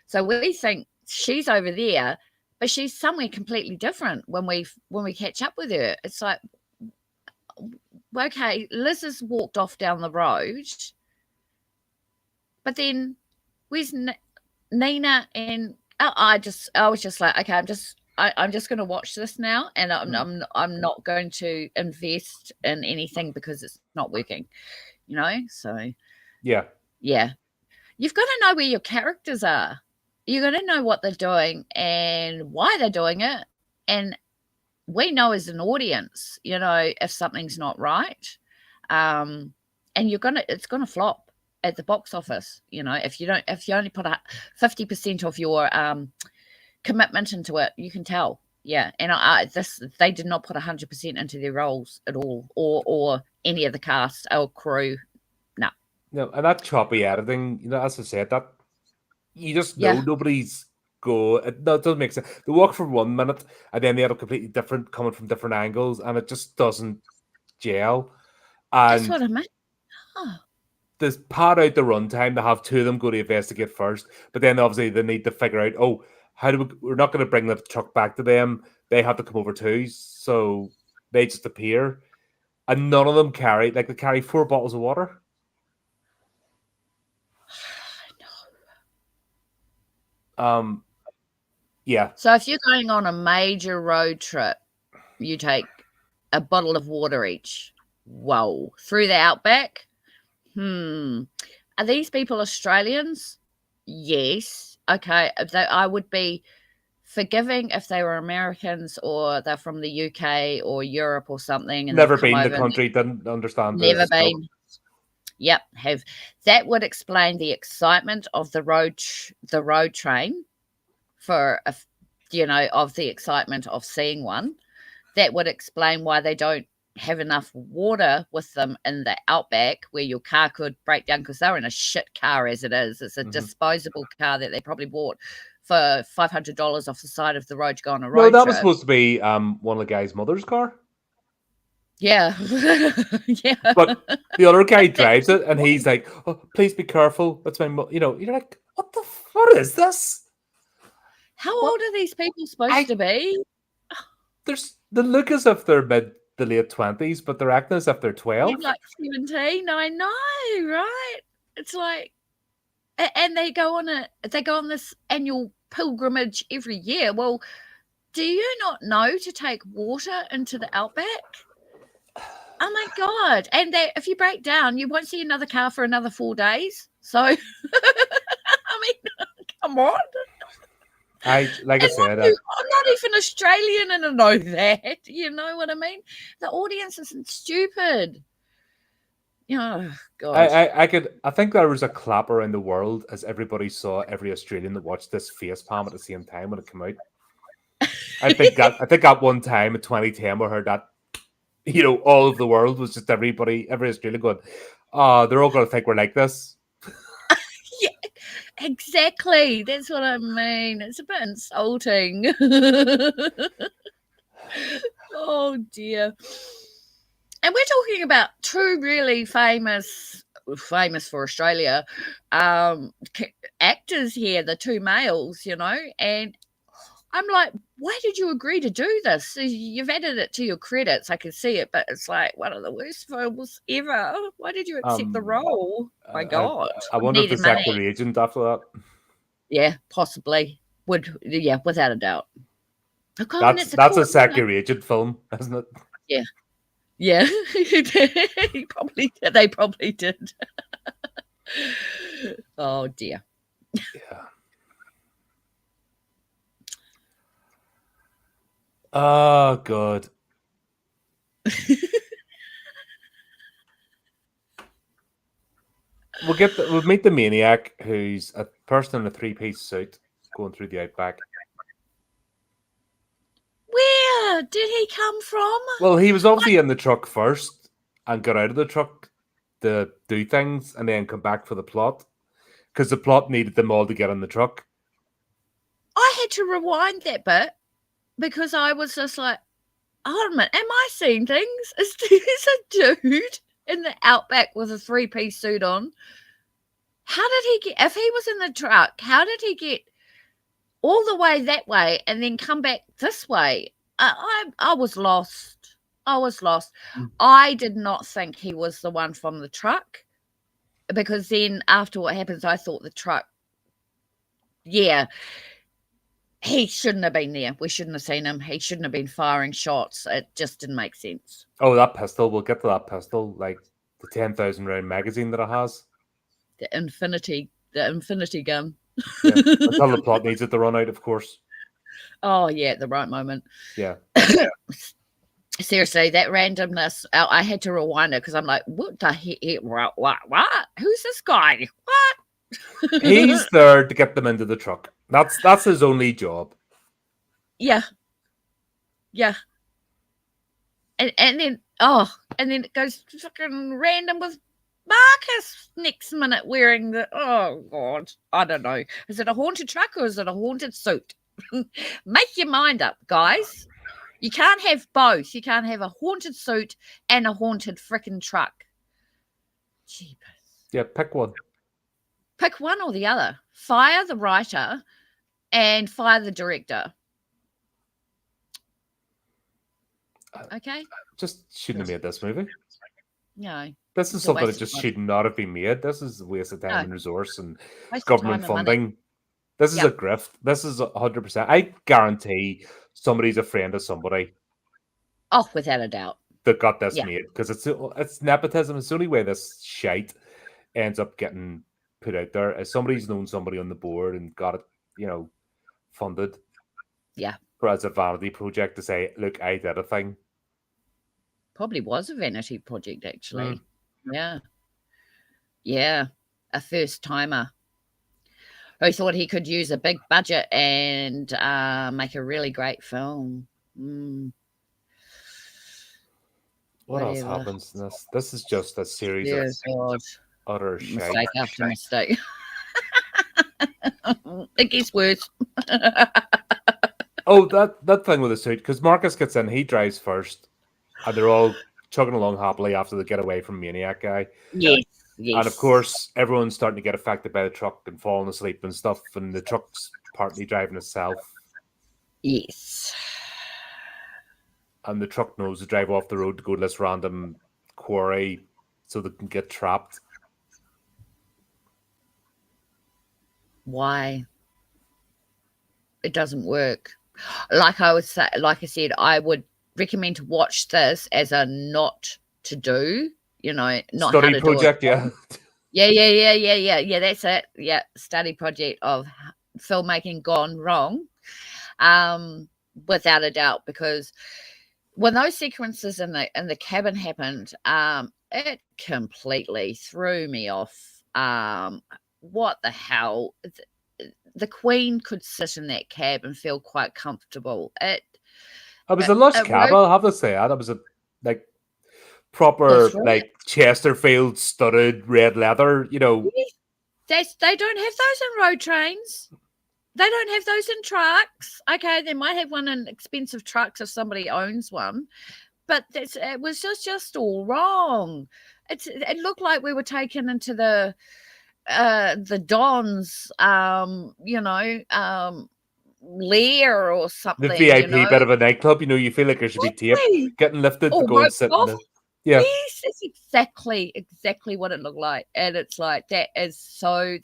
Speaker 2: So we think she's over there, but she's somewhere completely different when we catch up with her. It's like, okay, Liz has walked off down the road, but then where's Nina? And I was just like, okay, I'm just going to watch this now, and I'm not going to invest in anything because it's not working, you know. So
Speaker 1: yeah,
Speaker 2: you've got to know where your characters are. You've got to know what they're doing and why they're doing it, and we know as an audience, you know, if something's not right, and it's gonna flop at the box office. You know, if you only put 50% of your commitment into it, you can tell. Yeah, and they did not put 100% into their roles at all, or any of the cast or crew.
Speaker 1: No, and that choppy editing, you know, as I said, that you just know nobody's go. That doesn't make sense. They walk for 1 minute and then they end up completely different, coming from different angles, and it just doesn't gel. And
Speaker 2: that's what I mean.
Speaker 1: This pad out the runtime to have two of them go to investigate first, but then obviously they need to figure out, oh, how do we're not going to bring the truck back to them. They have to come over too, so they just appear, and none of them carry they carry 4 bottles of water. Yeah.
Speaker 2: So if you're going on a major road trip, you take a bottle of water each. Whoa. Through the outback? Are these people Australians? Yes. Okay. I would be forgiving if they were Americans or they're from the UK or Europe or something. And
Speaker 1: never been in the country, didn't understand this.
Speaker 2: Never been. Yep, have. That would explain the excitement of the road train for, you know, of the excitement of seeing one. That would explain why they don't have enough water with them in the outback where your car could break down, because they're in a shit car as it is. It's a disposable car that they probably bought for $500 off the side of the road to go on a road
Speaker 1: No, that was
Speaker 2: trip.
Speaker 1: supposed to be one of the guy's mother's car.
Speaker 2: Yeah. Yeah.
Speaker 1: But the other guy drives it, and he's like, "Oh, please be careful. That's my you're like, what is this?
Speaker 2: How
Speaker 1: What?
Speaker 2: old are these people supposed to be?
Speaker 1: There's the look as if they're mid to late 20s, but they're acting as if they're 12.
Speaker 2: Like 17. I know, right? It's like, and they go on this annual pilgrimage every year. Well, do you not know to take water into the outback? Oh my God. And if you break down, you won't see another car for another 4 days. So, I mean, come on.
Speaker 1: I said,
Speaker 2: I'm not even Australian and I know that. You know what I mean? The audience isn't stupid. Oh, God.
Speaker 1: I think there was a clap around the world as everybody saw every Australian that watched this face palm at the same time when it came out. I think at one time in 2010 we heard that, all of the world was just every Australian going, oh, they're all going to think we're like this.
Speaker 2: Yeah, exactly. That's what I mean. It's a bit insulting. Oh, dear. And we're talking about two really famous for Australia, actors here, the two males, and I'm like, why did you agree to do this? You've added it to your credits. I can see it, but it's like one of the worst films ever. Why did you accept the role? My God.
Speaker 1: I wonder if the second reagent after that.
Speaker 2: Yeah, possibly. Without a doubt. Oh, Colin,
Speaker 1: that's a second reagent film, isn't it?
Speaker 2: Yeah. Yeah. They probably did. Oh, dear.
Speaker 1: Yeah. Oh, God. We'll meet the maniac, who's a person in a three-piece suit going through the outback.
Speaker 2: Where did he come from?
Speaker 1: Well, he was obviously in the truck first and got out of the truck to do things and then come back for the plot, because the plot needed them all to get in the truck.
Speaker 2: I had to rewind that bit because I was just like, hold a minute, am I seeing things? Is a dude in the outback with a three-piece suit on? How did he get, if he was in the truck, how did he get all the way that way and then come back this way? I was lost. I was lost. I did not think he was the one from the truck, because then after what happens, I thought the truck, yeah, he shouldn't have been there. We shouldn't have seen him. He shouldn't have been firing shots. It just didn't make sense.
Speaker 1: Oh, that pistol. We'll get to that pistol, like the 10,000 round magazine that it has.
Speaker 2: The infinity gun.
Speaker 1: Yeah, until the plot needs it to run out, of course.
Speaker 2: Oh, yeah, at the right moment.
Speaker 1: Yeah.
Speaker 2: Seriously, that randomness, I had to rewind it because I'm like, what the heck? What? Who's this guy? What?
Speaker 1: He's there to get them into the truck. That's his only job.
Speaker 2: Yeah. Yeah. And then it goes fucking random with Marcus next minute wearing oh God, I don't know. Is it a haunted truck or is it a haunted suit? Make your mind up, guys. You can't have both. You can't have a haunted suit and a haunted frickin' truck. Jeepers.
Speaker 1: Yeah, pick one.
Speaker 2: Pick one or the other. Fire the writer and fire the director. Okay?
Speaker 1: Just shouldn't have made this movie.
Speaker 2: No.
Speaker 1: This is something that just should not have been made. This is a waste of time and resource and government funding. This is a grift. This is 100%. I guarantee somebody's a friend of somebody.
Speaker 2: Oh, without a doubt.
Speaker 1: That got this made, because it's nepotism. It's the only way this shite ends up getting put out there, as somebody's known somebody on the board and got it, funded.
Speaker 2: Yeah.
Speaker 1: As a vanity project to say, look, I did a thing.
Speaker 2: Probably was a vanity project, actually. Yeah. Yeah. A first timer who thought he could use a big budget and make a really great film.
Speaker 1: What else
Speaker 2: whatever.
Speaker 1: happens in this? This is just a series of
Speaker 2: Dear God.
Speaker 1: utter shite.
Speaker 2: Mistake after mistake. It gets worse.
Speaker 1: Oh, that thing with the suit, because Marcus gets in, he drives first, and they're all chugging along happily after they get away from Maniac Guy.
Speaker 2: Yes,
Speaker 1: And of course, everyone's starting to get affected by the truck and falling asleep and stuff, and the truck's partly driving itself.
Speaker 2: Yes.
Speaker 1: And the truck knows to drive off the road to go to this random quarry so they can get trapped.
Speaker 2: Why? It doesn't work. Like I said, I would recommend to watch this as a not to do, not
Speaker 1: study
Speaker 2: how to
Speaker 1: project,
Speaker 2: do it. Yeah. That's it. Yeah, study project of filmmaking gone wrong, without a doubt. Because when those sequences in the cabin happened, it completely threw me off. What the hell? The Queen could sit in that cab and feel quite comfortable. It
Speaker 1: was a lush cab, I'll have to say that. It was a proper Chesterfield studded red leather,
Speaker 2: They don't have those in road trains. They don't have those in trucks. Okay, they might have one in expensive trucks if somebody owns one, but it was just all wrong. It looked like we were taken into the Don's, lair or something.
Speaker 1: The VIP bit of a nightclub, you feel like there should be tape getting lifted to go and sit in it. Yeah.
Speaker 2: Yes, it's exactly what it looked like. And it's like, that is so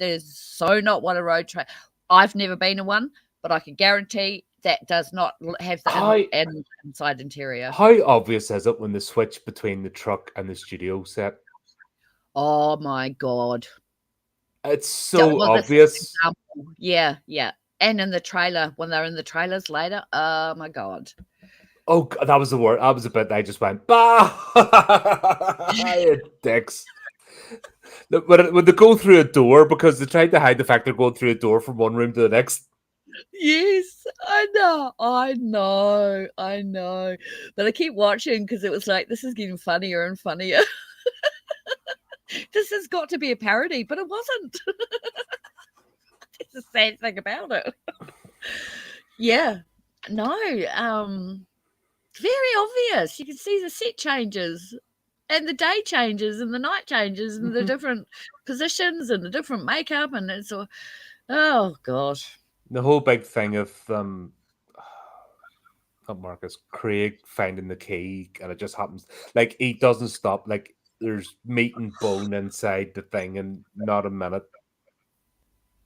Speaker 2: not what a road train. I've never been in one, but I can guarantee that does not have the inside interior.
Speaker 1: How obvious is it when they switch between the truck and the studio set?
Speaker 2: Oh my God.
Speaker 1: It's so obvious.
Speaker 2: Yeah. And in the trailer, when they're in the trailers later, oh my God.
Speaker 1: Oh, that was the word. That was a bit I just went, bah! Dicks. When they go through a door, because they tried to hide the fact they're going through a door from one room to the next.
Speaker 2: Yes, I know. But I keep watching because it was like, this is getting funnier and funnier. This has got to be a parody, but it wasn't. It's the sad thing about it. Yeah. No. Very obvious. You can see the set changes and the day changes and the night changes and the different positions and the different makeup, and it's all, oh gosh.
Speaker 1: The whole big thing of not Marcus, Craig finding the key, and it just happens. Like, he doesn't stop. Like, there's meat and bone inside the thing, and not a minute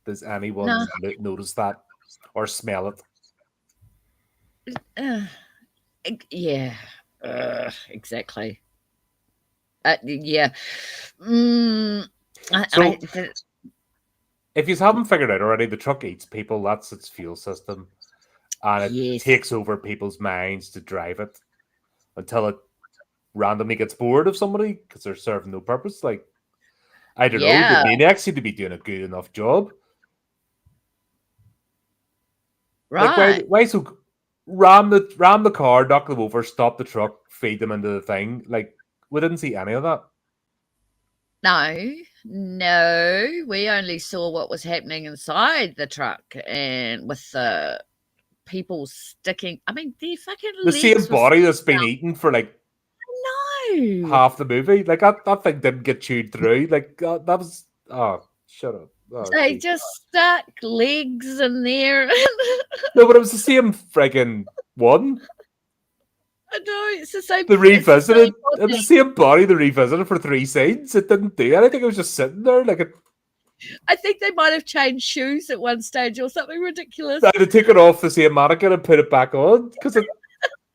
Speaker 1: does anyone notice that or smell it.
Speaker 2: Yeah, exactly. Yeah.
Speaker 1: If you haven't figured out already, the truck eats people. That's its fuel system. And it takes over people's minds to drive it until it randomly gets bored of somebody because they're serving no purpose. Like, I don't know, the Maniacs seem to be doing a good enough job.
Speaker 2: Right.
Speaker 1: Like, why so ram the car, knock them over, stop the truck, feed them into the thing. Like, we didn't see any of that.
Speaker 2: No, we only saw what was happening inside the truck and with the people sticking. I mean, the fucking
Speaker 1: the same body that's been eaten for like half the movie. Like, that thing didn't get chewed through. Like, that was shut up.
Speaker 2: They just stuck legs in there.
Speaker 1: No, but it was the same friggin' one.
Speaker 2: I know, it's the same.
Speaker 1: They revisited. It was the same body they revisited for 3 scenes. It didn't do anything. It was just sitting there like it.
Speaker 2: I think they might have changed shoes at one stage or something ridiculous.
Speaker 1: They took it off the same mannequin and put it back on because it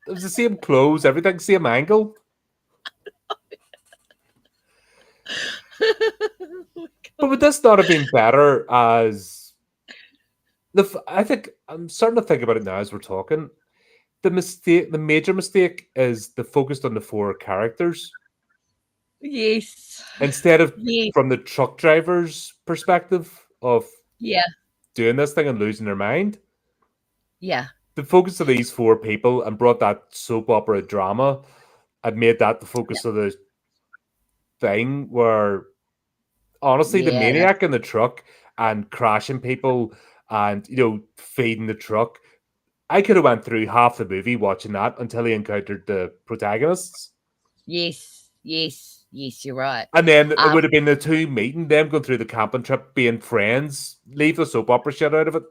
Speaker 1: was the same clothes, everything, same angle. But would this not have been better as I think I'm starting to think about it now as we're talking. The major mistake is the focused on the 4 characters.
Speaker 2: Yes.
Speaker 1: Instead of from the truck driver's perspective of doing this thing and losing their mind.
Speaker 2: Yeah.
Speaker 1: The focus of these 4 people and brought that soap opera drama had made that the focus of the thing, where honestly, the
Speaker 2: Yeah.
Speaker 1: maniac in the truck and crashing people and, feeding the truck, I could have went through half the movie watching that until he encountered the protagonists.
Speaker 2: Yes. You're right.
Speaker 1: And then it would have been the two meeting, them going through the camping trip, being friends, leave the soap opera shit out of it.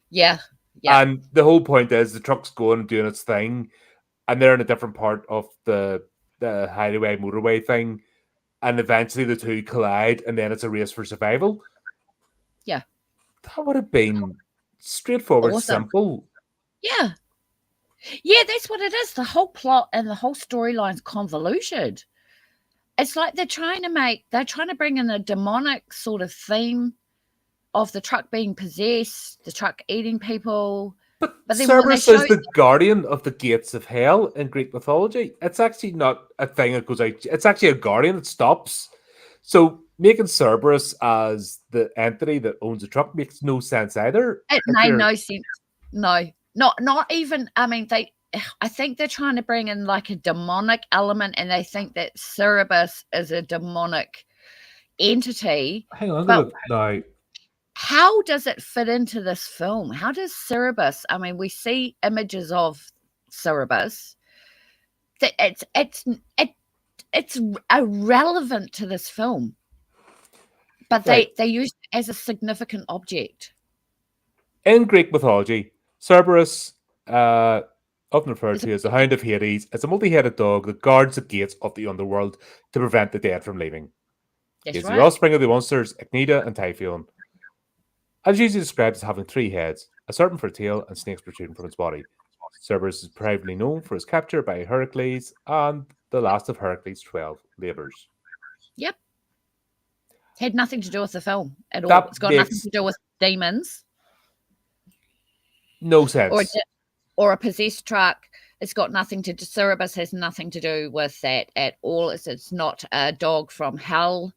Speaker 2: Yeah.
Speaker 1: And the whole point is the truck's going and doing its thing, and they're in a different part of the highway motorway thing, and eventually the two collide, and then it's a race for survival.
Speaker 2: Yeah.
Speaker 1: That would have been straightforward,
Speaker 2: Awesome.
Speaker 1: simple.
Speaker 2: Yeah, that's what it is. The whole plot and the whole storyline's convoluted. It's like they're trying to bring in a demonic sort of theme of the truck being possessed, the truck eating people.
Speaker 1: But
Speaker 2: then when they
Speaker 1: Cerberus
Speaker 2: show
Speaker 1: is the guardian of the gates of hell in Greek mythology. It's actually not a thing that goes out. It's actually a guardian that stops. So making Cerberus as the entity that owns the truck makes no sense either.
Speaker 2: it made no sense. No, not even. I mean, I think they're trying to bring in like a demonic element, and they think that Cerberus is a demonic entity.
Speaker 1: Hang on,
Speaker 2: but
Speaker 1: now.
Speaker 2: How does it fit into this film? How does Cerberus? I mean, we see images of Cerberus. That it's irrelevant to this film, but
Speaker 1: Right.
Speaker 2: they use it as a significant object.
Speaker 1: In Greek mythology, Cerberus, often referred to as the Hound of Hades, is a multi-headed dog that guards the gates of the underworld to prevent the dead from leaving. He is the offspring of the monsters Echnida and Typhoon, and is usually described as having 3 heads, a serpent for a tail, and snakes protruding from its body. Cerberus is privately known for his capture by Heracles and the last of Heracles' 12 labours.
Speaker 2: Yep. Had nothing to do with the film at all. It's got nothing to do with demons.
Speaker 1: No sense.
Speaker 2: Or a possessed truck. It's got nothing to do. Cerberus has nothing to do with that at all. It's not a dog from hell.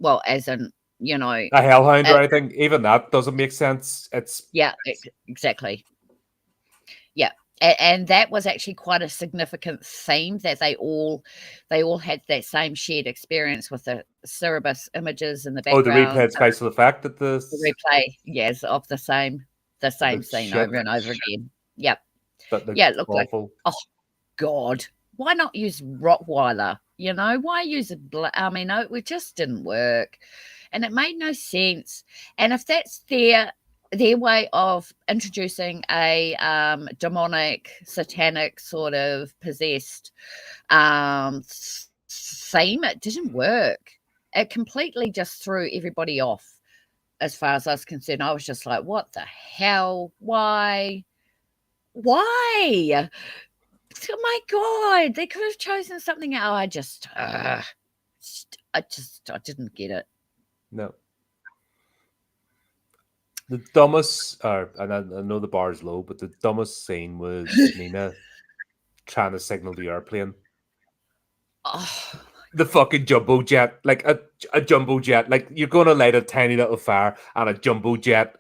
Speaker 2: Well, as in, a
Speaker 1: hellhound or anything. Even that doesn't make sense. It's
Speaker 2: exactly. Yeah. And that was actually quite a significant theme, that they all had that same shared experience with the Cerberus images in the background.
Speaker 1: Oh, the replay is based on the fact that the
Speaker 2: replay, yes, of the same scene over and over again. Yep.
Speaker 1: But
Speaker 2: it looked
Speaker 1: awful.
Speaker 2: Like, oh God, why not use Rottweiler? Why use it just didn't work, and it made no sense. And if that's their way of introducing a demonic, satanic sort of possessed theme, it didn't work. It completely just threw everybody off. As far as I was concerned, I was just like, what the hell? Why? Oh my God, they could have chosen something else. I didn't get it.
Speaker 1: No. The dumbest, and I know the bar is low, but the dumbest scene was Nina trying to signal the airplane.
Speaker 2: Oh,
Speaker 1: the fucking jumbo jet, like a jumbo jet, like you're going to light a tiny little fire, and a jumbo jet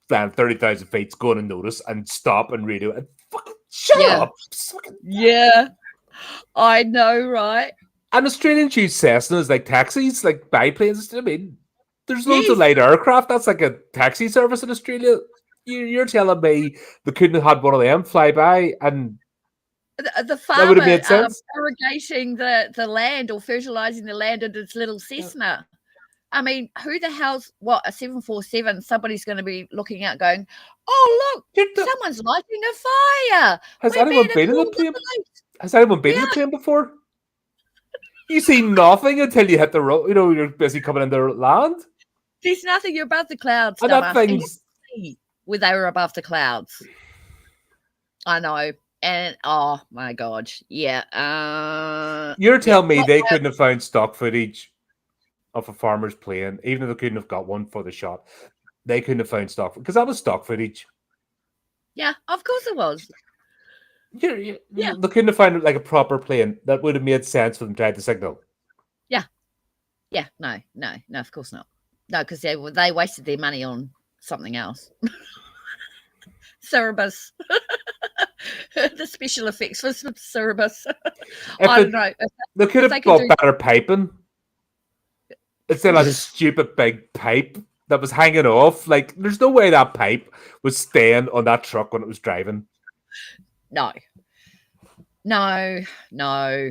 Speaker 1: flying 30,000 feet is going to notice and stop and radio and fucking shut up.
Speaker 2: Yeah, I know, right?
Speaker 1: And Australians use Cessnas like taxis, like biplanes. I mean, there's loads of light aircraft. That's like a taxi service in Australia. You're telling me they couldn't have had one of them fly by and
Speaker 2: the farmer
Speaker 1: would have made sense?
Speaker 2: irrigating the land or fertilizing the land in its little Cessna. I mean, who the hell's a 747? Somebody's going to be looking out, going, "Oh look, someone's lighting a fire."
Speaker 1: Has anyone been in the plane? Has anyone been in the plane before? You see nothing until you hit the road. You're busy coming into land.
Speaker 2: There's nothing. You're above the clouds.
Speaker 1: And that thing's
Speaker 2: where they were above the clouds. I know. And oh my God, yeah.
Speaker 1: You're telling me they couldn't have found stock footage of a farmer's plane, even if they couldn't have got one for the shot. They couldn't have found stock because that was stock footage.
Speaker 2: Yeah, of course it was.
Speaker 1: They couldn't have found like a proper plane that would have made sense for them to try the signal.
Speaker 2: Yeah, no, of course not. No, because they wasted their money on something else. Cerberus. the special effects for Cerebus.
Speaker 1: If
Speaker 2: I don't know.
Speaker 1: they could
Speaker 2: If they
Speaker 1: have
Speaker 2: can
Speaker 1: got
Speaker 2: do,
Speaker 1: better piping instead of that stupid big pipe that was hanging off. Like, there's no way that pipe was staying on that truck when it was driving.
Speaker 2: no, no.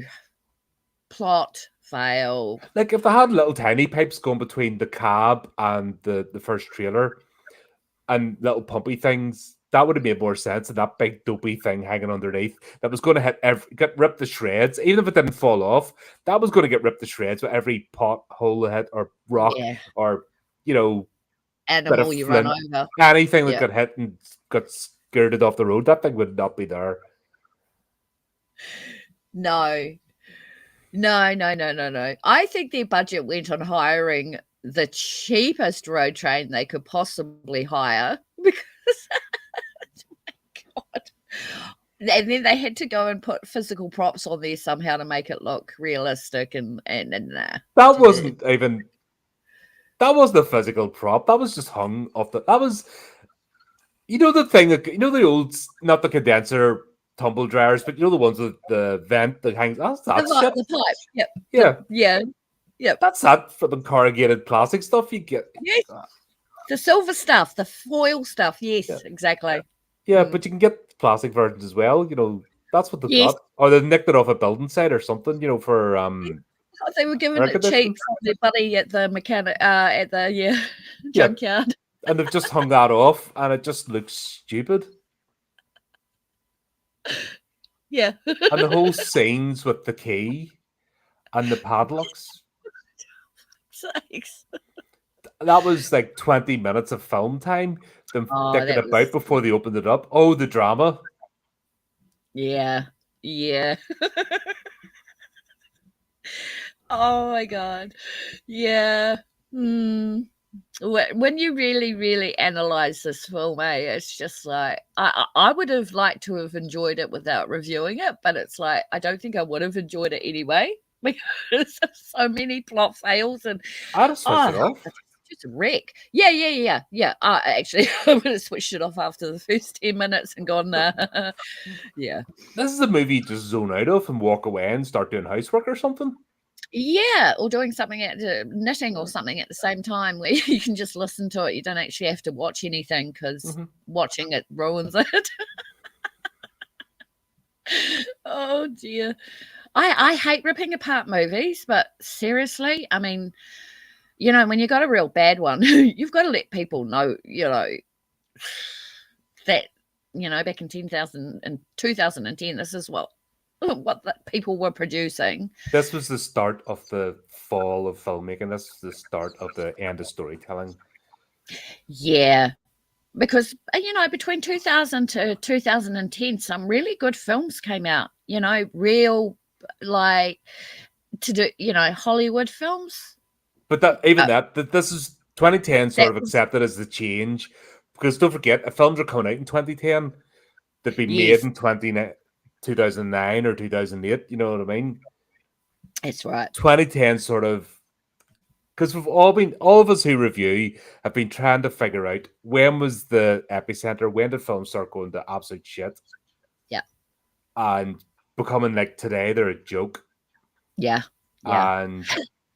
Speaker 2: Plot fail.
Speaker 1: Like, if they had little tiny pipes going between the cab and the first trailer and little pumpy things, that would have made more sense than that big dopey thing hanging underneath that was going to get ripped to shreds. Even if it didn't fall off, that was going to get ripped to shreds with every pothole hit or rock
Speaker 2: Yeah.
Speaker 1: or, bit of
Speaker 2: Animal you run
Speaker 1: flint.
Speaker 2: over.
Speaker 1: Anything that
Speaker 2: Yeah.
Speaker 1: got hit and got skirted off the road, that thing would not be there.
Speaker 2: No. I think their budget went on hiring the cheapest road train they could possibly hire because, oh my God. And then they had to go and put physical props on there somehow to make it look realistic and
Speaker 1: That wasn't even. That wasn't a physical prop. That was just hung off the. That was, the thing that the old, not the condenser tumble dryers, but the ones with the vent that hangs. That's shit.
Speaker 2: The pipe. Yep.
Speaker 1: Yeah.
Speaker 2: Yep.
Speaker 1: That's that for the corrugated plastic stuff you get.
Speaker 2: Yes. The silver stuff, the foil stuff. Yes, exactly.
Speaker 1: Yeah, but you can get plastic versions as well. That's what they've got. Or they nicked it off a building site or something. For
Speaker 2: they were giving it cheap from their buddy at the mechanic at the junkyard.
Speaker 1: And they've just hung that off, and it just looks stupid.
Speaker 2: Yeah.
Speaker 1: And the whole scenes with the key and the padlocks.
Speaker 2: Sakes.
Speaker 1: That was like 20 minutes of film time. Them thinking about before they opened it up. Oh, the drama.
Speaker 2: Yeah. Oh my God. Yeah. When you really, really analyze this film, it's just like I would have liked to have enjoyed it without reviewing it, but it's like I don't think I would have enjoyed it anyway because of so many plot fails and
Speaker 1: I'd have switched it off.
Speaker 2: Just a wreck. Yeah. Actually, I would have switched it off after the first 10 minutes and gone, yeah.
Speaker 1: This is a movie you just zone out of and walk away and start doing housework or something.
Speaker 2: Yeah, or doing something knitting or something at the same time where you can just listen to it. You don't actually have to watch anything because watching it ruins it. Oh dear. I hate ripping apart movies, but seriously, I mean, when you got a real bad one, you've got to let people know, that, back in 2010, this is what people were producing.
Speaker 1: This was the start of the fall of filmmaking. This was the start of the end of storytelling.
Speaker 2: Yeah, because between 2000 to 2010, some really good films came out. Real like to do Hollywood films.
Speaker 1: But this is 2010 sort of accepted as the change, because don't forget, if films are coming out in 2010, they'd be made in 2009 or 2008, you know what I mean?
Speaker 2: That's right.
Speaker 1: 2010 sort of, because all of us who review have been trying to figure out when was the epicenter, when did films start going to absolute shit?
Speaker 2: Yeah.
Speaker 1: And becoming like today, they're a joke.
Speaker 2: Yeah.
Speaker 1: And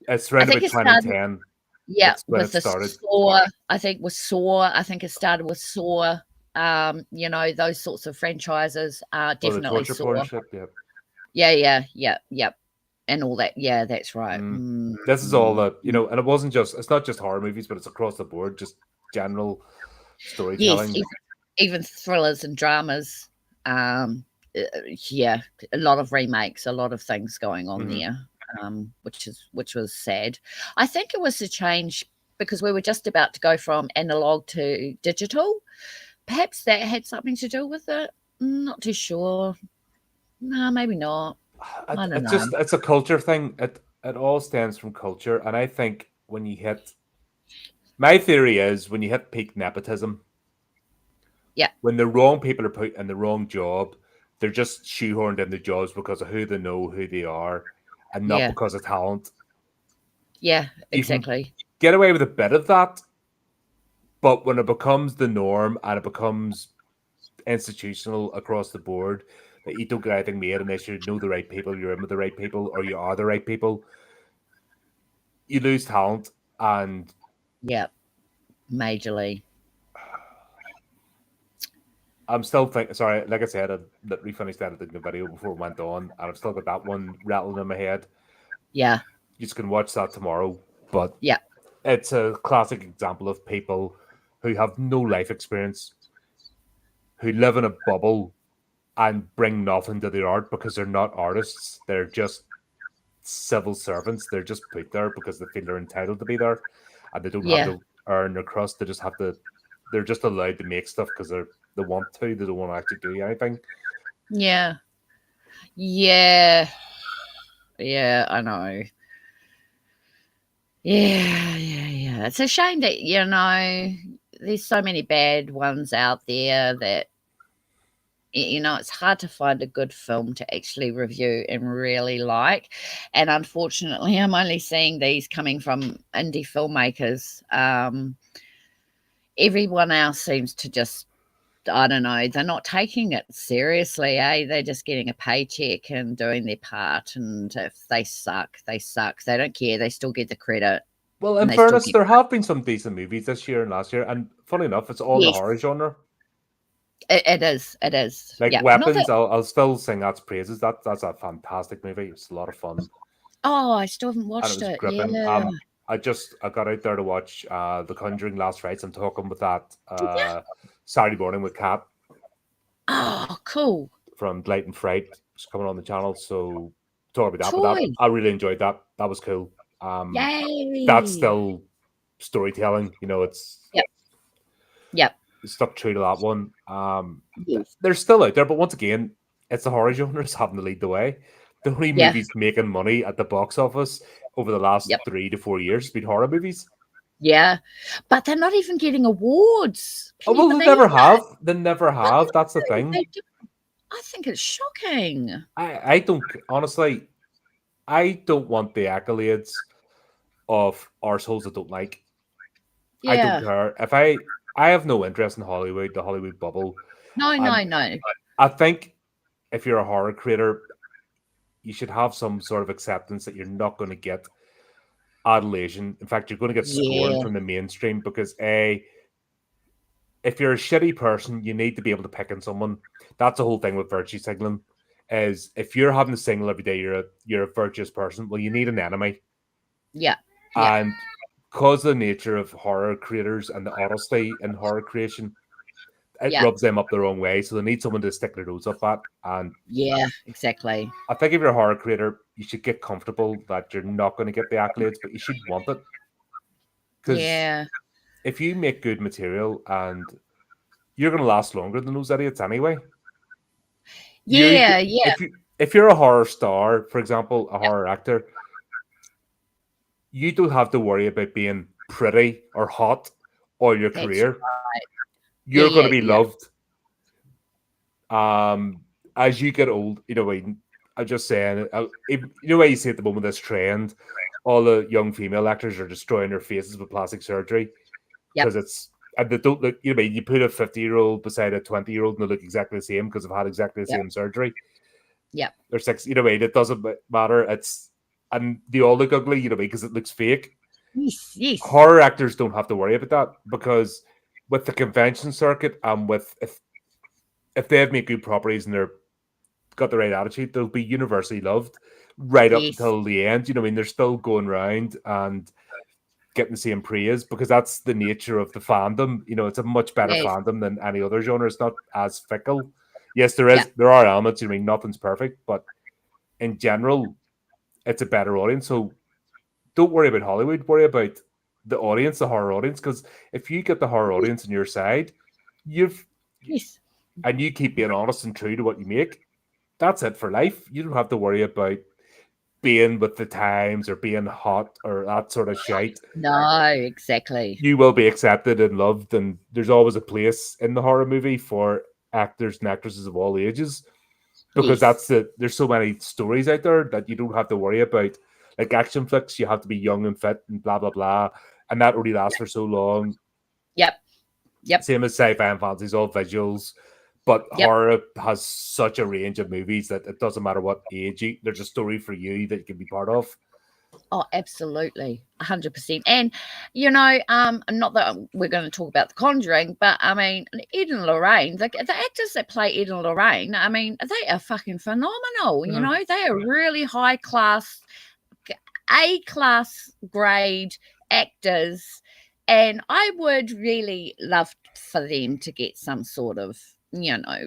Speaker 1: it's around about 2010.
Speaker 2: Yeah, with the Saw, I think with Saw. I think it started with Saw. Those sorts of franchises are definitely Saw. Yeah, and all that. Yeah, that's right.
Speaker 1: This is all that, and it's not just horror movies, but it's across the board, just general storytelling.
Speaker 2: Yes, even thrillers and dramas. A lot of remakes, a lot of things going on there. Which was sad. I think it was a change because we were just about to go from analog to digital. Perhaps that had something to do with it. Not too sure. No, maybe not. I don't know.
Speaker 1: It's a culture thing. It all stems from culture, and I think my theory is when you hit peak nepotism, when the wrong people are put in the wrong job, they're just shoehorned in the jobs because of who they know, who they are. And not because of talent.
Speaker 2: Yeah, exactly.
Speaker 1: Get away with a bit of that, but when it becomes the norm and it becomes institutional across the board that you don't get anything made unless you know the right people, you're in with the right people, or you are the right people. You lose talent, and
Speaker 2: Yeah, majorly.
Speaker 1: I'm still thinking. Sorry, like I said, I literally finished editing the video before it went on, and I've still got that one rattling in my head.
Speaker 2: Yeah,
Speaker 1: You just can watch that tomorrow, but
Speaker 2: yeah,
Speaker 1: it's a classic example of people who have no life experience, who live in a bubble and bring nothing to their art because they're not artists. They're just civil servants. They're just put there because they feel they're entitled to be there, and they don't have
Speaker 2: yeah,
Speaker 1: to earn their crust. They just have to. They're just allowed to make stuff because they want to. They don't want to actually do anything.
Speaker 2: yeah, yeah, yeah. I know. Yeah. It's a shame that there's so many bad ones out there that it's hard to find a good film to actually review and really like. And unfortunately, I'm only seeing these coming from indie filmmakers. Everyone else seems to just, I don't know, they're not taking it seriously, eh? They're just getting a paycheck and doing their part. And if they suck, they suck. They don't care. They still get the credit
Speaker 1: Well, in
Speaker 2: and they still
Speaker 1: fairness,
Speaker 2: get.
Speaker 1: there have been some decent movies this year and last year, and funny enough, it's all in the
Speaker 2: Yes,
Speaker 1: horror genre.
Speaker 2: it is. It is.
Speaker 1: Like
Speaker 2: Yeah. Not that.
Speaker 1: Weapons, I'll still sing that's praises. That's a fantastic movie. It's a lot of fun,
Speaker 2: Oh, I still haven't
Speaker 1: and it
Speaker 2: watched
Speaker 1: was
Speaker 2: it.
Speaker 1: gripping.
Speaker 2: Yeah.
Speaker 1: I got out there to watch The Conjuring last night. So I'm talking with that
Speaker 2: Did you?
Speaker 1: Saturday morning with Kat
Speaker 2: Oh, cool.
Speaker 1: from Delight and Fright. It's coming on the channel, so talk about that. But that
Speaker 2: Toy.
Speaker 1: I really enjoyed that. That was cool. That's
Speaker 2: Yay.
Speaker 1: still storytelling. It's
Speaker 2: Yep. Yep.
Speaker 1: stuck true to that one.
Speaker 2: Yes.
Speaker 1: They're still out there, but once again, it's the horror genres having to lead the way. The only
Speaker 2: Yeah.
Speaker 1: movies making money at the box office over the last
Speaker 2: Yep.
Speaker 1: 3 to 4 years have been horror movies.
Speaker 2: Yeah. But they're not even getting awards.
Speaker 1: Oh,
Speaker 2: Can you
Speaker 1: well, they
Speaker 2: believe
Speaker 1: never
Speaker 2: it?
Speaker 1: have. They never have. That's the
Speaker 2: No,
Speaker 1: thing.
Speaker 2: they do. I think it's shocking.
Speaker 1: I don't, honestly, I don't want the accolades of arseholes that don't like. I don't
Speaker 2: Yeah.
Speaker 1: care. If I have no interest in Hollywood, the Hollywood bubble.
Speaker 2: No.
Speaker 1: I think if you're a horror creator, you should have some sort of acceptance that you're not going to get adulation. In fact, you're going to get scorn
Speaker 2: Yeah.
Speaker 1: from the mainstream because if you're a shitty person, you need to be able to pick on someone. That's the whole thing with virtue signaling. Is if you're having to signal every day you're a virtuous person, well, you need an enemy.
Speaker 2: Yeah.
Speaker 1: And because of the nature of horror creators and the honesty in horror creation, it rubs them up the wrong way. So they need someone to stick their nose up at. And
Speaker 2: yeah, exactly.
Speaker 1: I think if you're a horror creator, you should get comfortable that you're not going to get the accolades, but you should want it. Because if you make good material and you're going to last longer than those idiots anyway.
Speaker 2: Yeah.
Speaker 1: If you're a horror star, for example, a horror actor, you don't have to worry about being pretty or hot all your career.
Speaker 2: Right.
Speaker 1: You're going to be loved. As you get old, I'm just saying, what you see at the moment, this trend, all the young female actors are destroying their faces with plastic surgery because and they don't look. You put a 50-year-old beside a 20-year-old and they look exactly the same because they've had exactly the same surgery.
Speaker 2: Yeah,
Speaker 1: they're 6. It doesn't matter. And they all look ugly, because it looks fake.
Speaker 2: Yes.
Speaker 1: Horror actors don't have to worry about that because with the convention circuit and if they have made good properties and they're got the right attitude, they'll be universally loved right up until the end. They're still going around and getting the same praise because that's the nature of the fandom. It's a much better fandom than any other genre. It's not as fickle. Yes, there are elements. Nothing's perfect, but in general, it's a better audience. So don't worry about Hollywood. Worry about the audience, the horror audience. Because if you get the horror audience on your side, and you keep being honest and true to what you make, that's it for life. You don't have to worry about being with the times or being hot or that sort of shite.
Speaker 2: No, exactly.
Speaker 1: You will be accepted and loved, and there's always a place in the horror movie for actors and actresses of all ages. Because there's so many stories out there that you don't have to worry about. Like action flicks, you have to be young and fit and blah, blah, blah. And that only lasts for so long.
Speaker 2: Yep.
Speaker 1: Same as sci-fi and fantasy, all visuals. But
Speaker 2: Yep.
Speaker 1: horror has such a range of movies that it doesn't matter what age there's a story for you that you can be part of.
Speaker 2: Oh, absolutely, 100%. And not that we're going to talk about The Conjuring, but I mean, Ed and Lorraine, the actors that play Ed and Lorraine, I mean, they are fucking phenomenal. You know, they are really high class, A-class grade actors, and I would really love for them to get some sort of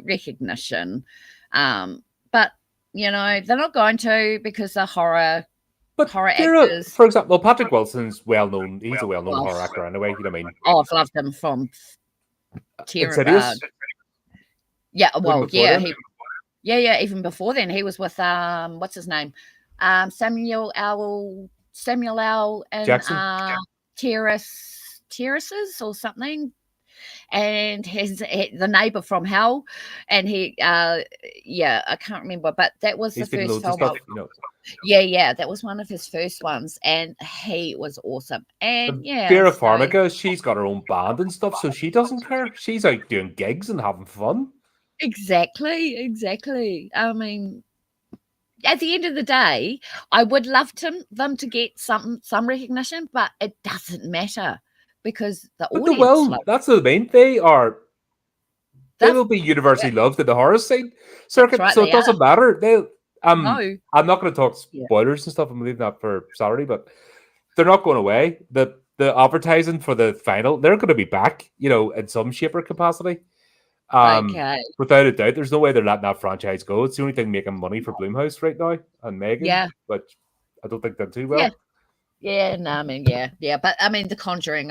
Speaker 2: recognition. But they're not going to, because they're horror actors.
Speaker 1: For example, Patrick Wilson's well-known. He's a well-known horror actor anyway. You know what I mean?
Speaker 2: Oh, I've loved him from
Speaker 1: Insidious.
Speaker 2: Yeah, well, yeah,
Speaker 1: then?
Speaker 2: even before then, he was with what's his name? Samuel L. and
Speaker 1: Jackson?
Speaker 2: Terraces or something. And the neighbor from hell, and he I can't remember, but that was the first film. That was one of his first ones, and he was awesome. And
Speaker 1: Vera Farmiga, she's got her own band and stuff, so she doesn't care. She's out doing gigs and having fun.
Speaker 2: Exactly. I mean, at the end of the day, I would love them to get some recognition, but it doesn't matter, because the audience.
Speaker 1: That's the main. They will be universally loved in the horror scene circuit, right, so it doesn't matter. I'm not going to talk spoilers and stuff. I'm leaving that for Saturday, but they're not going away. The advertising for the final, they're going to be back, in some shape or capacity. Without a doubt, there's no way they're letting that franchise go. It's the only thing making money for Blumhouse right now and Megan. But I don't think they're too well.
Speaker 2: Yeah, no, I mean, but I mean, The Conjuring,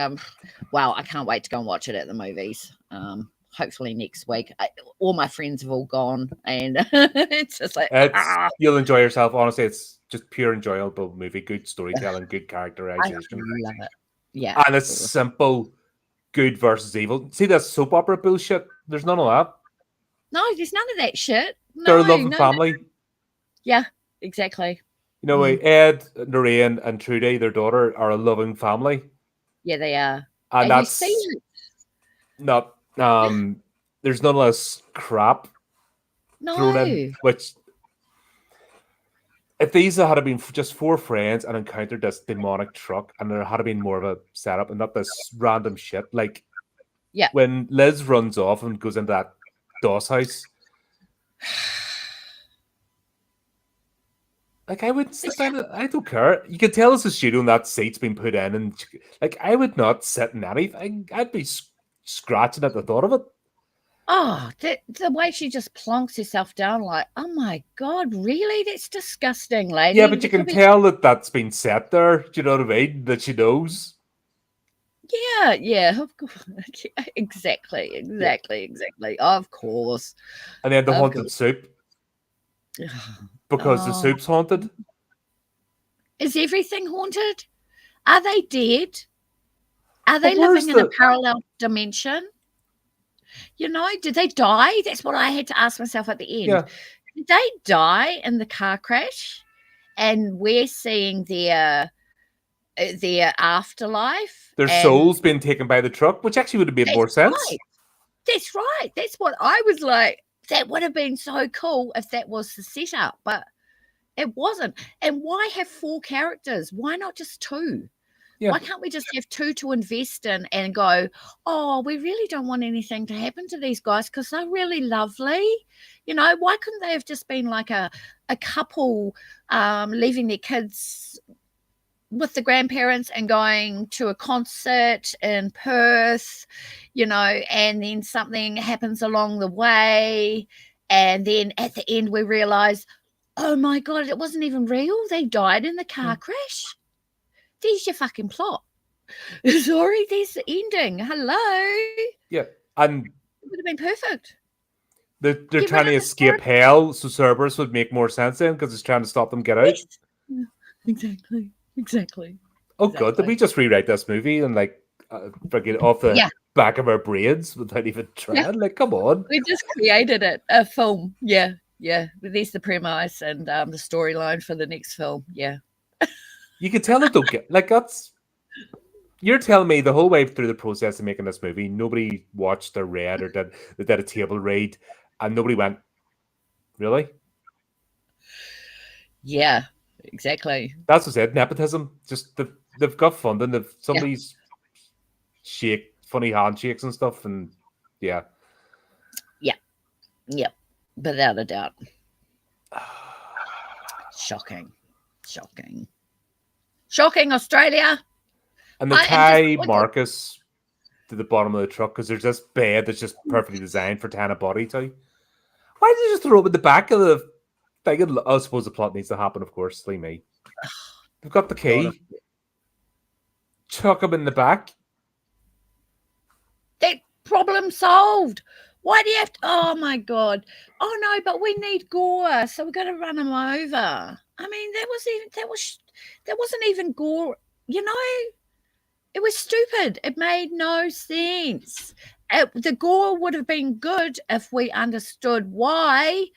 Speaker 2: wow, I can't wait to go and watch it at the movies. Hopefully next week. All my friends have all gone, and it's just like
Speaker 1: you'll enjoy yourself. Honestly, it's just pure enjoyable movie, good storytelling, good characterization.
Speaker 2: I love it. Yeah,
Speaker 1: and it's simple, good versus evil. See that soap opera bullshit? There's none of that.
Speaker 2: No, there's none of that shit.
Speaker 1: They're a loving family.
Speaker 2: Yeah, exactly.
Speaker 1: Ed, Lorraine, and Trudy, their daughter, are a loving family.
Speaker 2: Yeah, they are.
Speaker 1: And that's not. There's none less crap thrown in. Which, if these had been just 4 friends and encountered this demonic truck, and there had been more of a setup and not this random shit, like when Liz runs off and goes into that DOS house. Like, I wouldn't sit down. I don't care. You can tell it's a studio and that seat's been put in, and like, I would not sit in anything. I'd be scratching at the thought of it.
Speaker 2: Oh, the way she just plonks herself down, like, oh my God, really? That's disgusting, lady.
Speaker 1: Yeah, but you can tell that that's been set there. Do you know what I mean? That she knows.
Speaker 2: Yeah, of course. Exactly. Of course.
Speaker 1: And then the haunted soup. Because the soup's haunted.
Speaker 2: Is everything haunted? Are they dead? Are they living in a parallel dimension? Did they die? That's what I had to ask myself at the end.
Speaker 1: Yeah.
Speaker 2: Did they die in the car crash? And we're seeing their afterlife.
Speaker 1: Their souls being taken by the truck, which actually would have made more sense.
Speaker 2: Right. That's right. That's what I was like. That would have been so cool if that was the setup, but it wasn't. And why have 4 characters? Why not just 2? Yeah. Why can't we just have 2 to invest in and go, oh, we really don't want anything to happen to these guys because they're really lovely. Why couldn't they have just been like a couple leaving their kids with the grandparents and going to a concert in Perth, and then something happens along the way. And then at the end, we realize, oh my God, it wasn't even real. They died in the car crash. There's your fucking plot. Sorry, there's the ending. Hello.
Speaker 1: Yeah. And
Speaker 2: it would have been perfect.
Speaker 1: They're trying to escape hell, so Cerberus would make more sense then because it's trying to stop them get out.
Speaker 2: Yes. Yeah, exactly.
Speaker 1: Oh God, did we just rewrite this movie and forget it off the back of our brains without even trying? Yeah. Like, come on.
Speaker 2: We just created a film. Yeah. There's the premise and the storyline for the next film. Yeah.
Speaker 1: You can tell it don't get that's You're telling me the whole way through the process of making this movie, nobody watched or read or did a table read, and nobody went, really?
Speaker 2: Yeah, exactly.
Speaker 1: That's what's it. Nepotism. Just they've got funding. They've
Speaker 2: Yeah,
Speaker 1: somebody's funny handshakes and stuff, and yeah.
Speaker 2: yeah, yeah, without a doubt. Shocking, shocking, shocking, Australia.
Speaker 1: And they
Speaker 2: I am
Speaker 1: tie
Speaker 2: disappointed.
Speaker 1: Marcus to the bottom of the truck because there's this bed that's just perfectly designed for tying a body to. Why did you just throw him in the back of the thing? I suppose the plot needs to happen, of course. Leave me. They've got the
Speaker 2: God,
Speaker 1: key. Chuck him in the back.
Speaker 2: that problem solved. Why do you have to? Oh my God! Oh no, but we need gore, so we're going to run him over. I mean, that wasn't even gore. You know, it was stupid. It made no sense. The gore would have been good if we understood why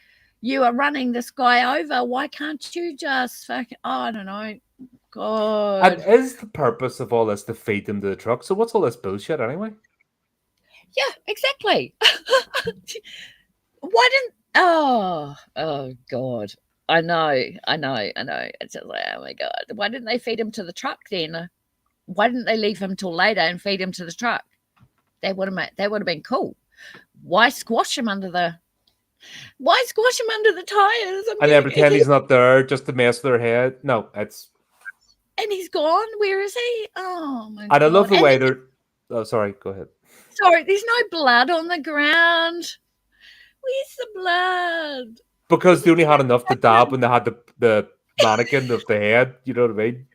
Speaker 2: you are running this guy over. Why can't you just fucking? Oh, I don't know.
Speaker 1: And
Speaker 2: God.
Speaker 1: is the purpose of all this to feed them to the truck? So what's all this bullshit anyway?
Speaker 2: Yeah, exactly. Why didn't? Oh God. I know. It's just like, oh my God. Why didn't they feed him to the truck then? Why didn't they leave him till later and feed him to the truck? That would have been cool. Why squash him under the? Why squash him under the tires? I'm
Speaker 1: And then
Speaker 2: getting
Speaker 1: pretend he's not there just to mess with their head. No, it's.
Speaker 2: and he's gone. Where is he? Oh my
Speaker 1: And I love
Speaker 2: God.
Speaker 1: the
Speaker 2: And
Speaker 1: way they're. Oh, sorry. Go ahead.
Speaker 2: sorry, there's no blood on the ground. Where's the blood?
Speaker 1: Because
Speaker 2: Is
Speaker 1: they
Speaker 2: it
Speaker 1: only had
Speaker 2: going
Speaker 1: enough to dab when they had the mannequin of the head. You know what I mean?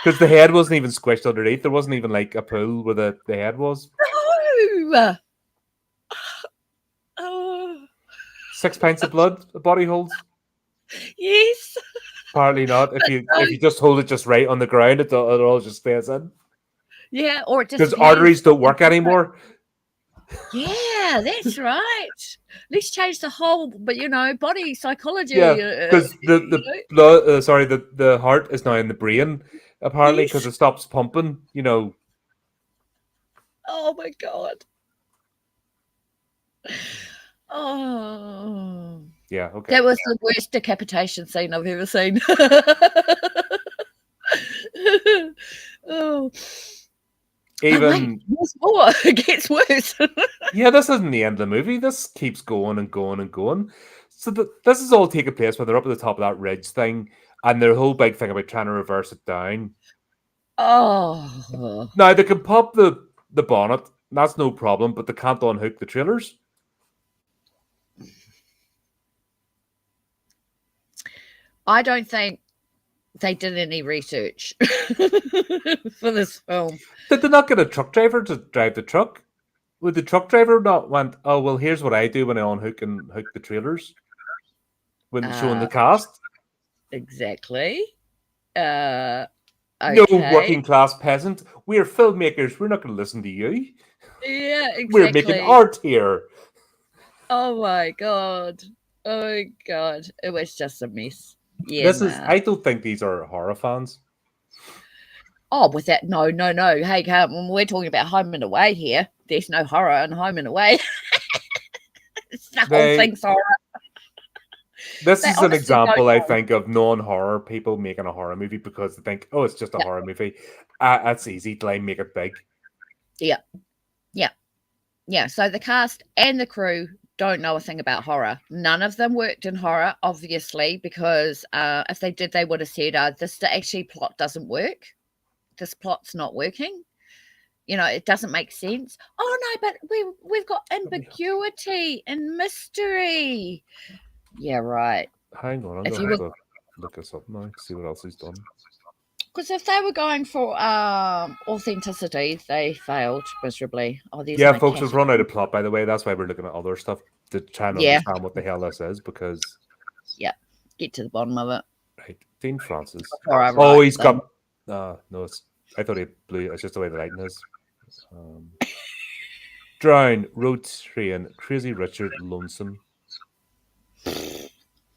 Speaker 1: Because the head wasn't even squished underneath. There wasn't even like a pool where the head was.
Speaker 2: No. Oh,
Speaker 1: 6 pints of blood a body holds.
Speaker 2: yes.
Speaker 1: Apparently not. If
Speaker 2: But
Speaker 1: you
Speaker 2: no.
Speaker 1: if you just hold it just right on the ground, it all just stays in.
Speaker 2: Yeah, or it
Speaker 1: Because
Speaker 2: disappears.
Speaker 1: arteries don't work anymore.
Speaker 2: Yeah, that's right. Let's change the whole, but body
Speaker 1: Yeah,
Speaker 2: psychology.
Speaker 1: because the blood, sorry, the heart is now in the brain apparently because
Speaker 2: Yes.
Speaker 1: it stops pumping. You know.
Speaker 2: Oh my God. Oh,
Speaker 1: Yeah. Okay.
Speaker 2: that was the worst decapitation scene I've ever seen. Oh, but wait,
Speaker 1: Even
Speaker 2: there's more. It gets worse.
Speaker 1: yeah, this isn't the end of the movie. This keeps going and going and going. So this is all taking place when they're up at the top of that ridge thing, and their whole big thing about trying to reverse it down.
Speaker 2: Oh,
Speaker 1: Now they can pop the bonnet, that's no problem, but they can't unhook the trailers.
Speaker 2: I don't think they did any research for this film.
Speaker 1: Did they not get a truck driver to drive the truck? Would the truck driver not went, oh well, here's what I do when I unhook and hook the trailers when showing the
Speaker 2: Uh,
Speaker 1: cast?
Speaker 2: exactly. Uh,
Speaker 1: No
Speaker 2: okay.
Speaker 1: working class peasant. We're filmmakers. We're not going to listen to you.
Speaker 2: Yeah,
Speaker 1: We're making
Speaker 2: exactly.
Speaker 1: art here.
Speaker 2: Oh my God. Oh my God. It was just a mess. Yeah, nah.
Speaker 1: I don't think these are horror fans.
Speaker 2: Oh, with that, no, no, no. Hey, when we're talking about Home and Away here, there's no horror in Home and Away. It's the whole
Speaker 1: They
Speaker 2: thing's horror.
Speaker 1: This
Speaker 2: They
Speaker 1: is an
Speaker 2: honestly don't
Speaker 1: example, I
Speaker 2: know.
Speaker 1: think, of non-horror people making a horror movie because they think, oh, it's just a
Speaker 2: Yeah,
Speaker 1: horror movie. That's easy. Like, make it big.
Speaker 2: yeah, yeah, yeah. So the cast and the crew don't know a thing about horror. None of them worked in horror, obviously, because if they did, they would have said, this actually plot doesn't work. This plot's not working. It doesn't make sense. Oh no, but we've got ambiguity and mystery. Yeah, right.
Speaker 1: Hang on, I'm
Speaker 2: If
Speaker 1: going
Speaker 2: you
Speaker 1: to have
Speaker 2: were
Speaker 1: to look this up now, see what else he's done.
Speaker 2: Because if they were going for authenticity, they failed miserably. Oh, there's
Speaker 1: Yeah,
Speaker 2: my
Speaker 1: folks,
Speaker 2: cat
Speaker 1: we've run out
Speaker 2: again.
Speaker 1: of plot, by the way. That's why we're looking at other stuff to try and
Speaker 2: Yeah,
Speaker 1: understand what the hell this is because,
Speaker 2: yeah. Get to the bottom of it
Speaker 1: right, Dean Francis.
Speaker 2: before I
Speaker 1: Oh,
Speaker 2: write
Speaker 1: he's
Speaker 2: them.
Speaker 1: got. No, I thought he had blue. It's just the way the lighting is. Um, Drown, Road Train, Crazy Richard, Lonesome, Move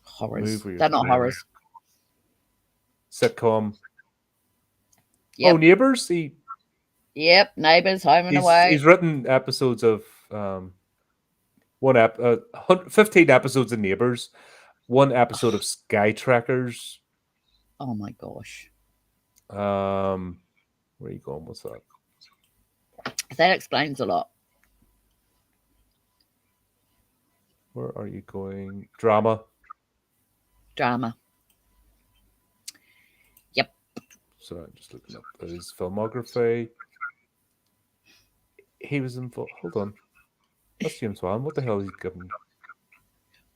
Speaker 2: Horrors.
Speaker 1: Where You're
Speaker 2: They're not
Speaker 1: Feeling,
Speaker 2: horrors.
Speaker 1: Sitcom,
Speaker 2: Yep.
Speaker 1: Oh, Neighbours.
Speaker 2: Yep. Neighbours, Home and Away.
Speaker 1: He's written episodes of 15 episodes of Neighbours, one episode of Sky Trackers.
Speaker 2: Oh my gosh.
Speaker 1: Where are you going? What's that?
Speaker 2: That explains a lot.
Speaker 1: Where are you going? Drama.
Speaker 2: Yep.
Speaker 1: So I'm just looking up his filmography. He was involved. Hold on. That's James Wan. What the hell is he given?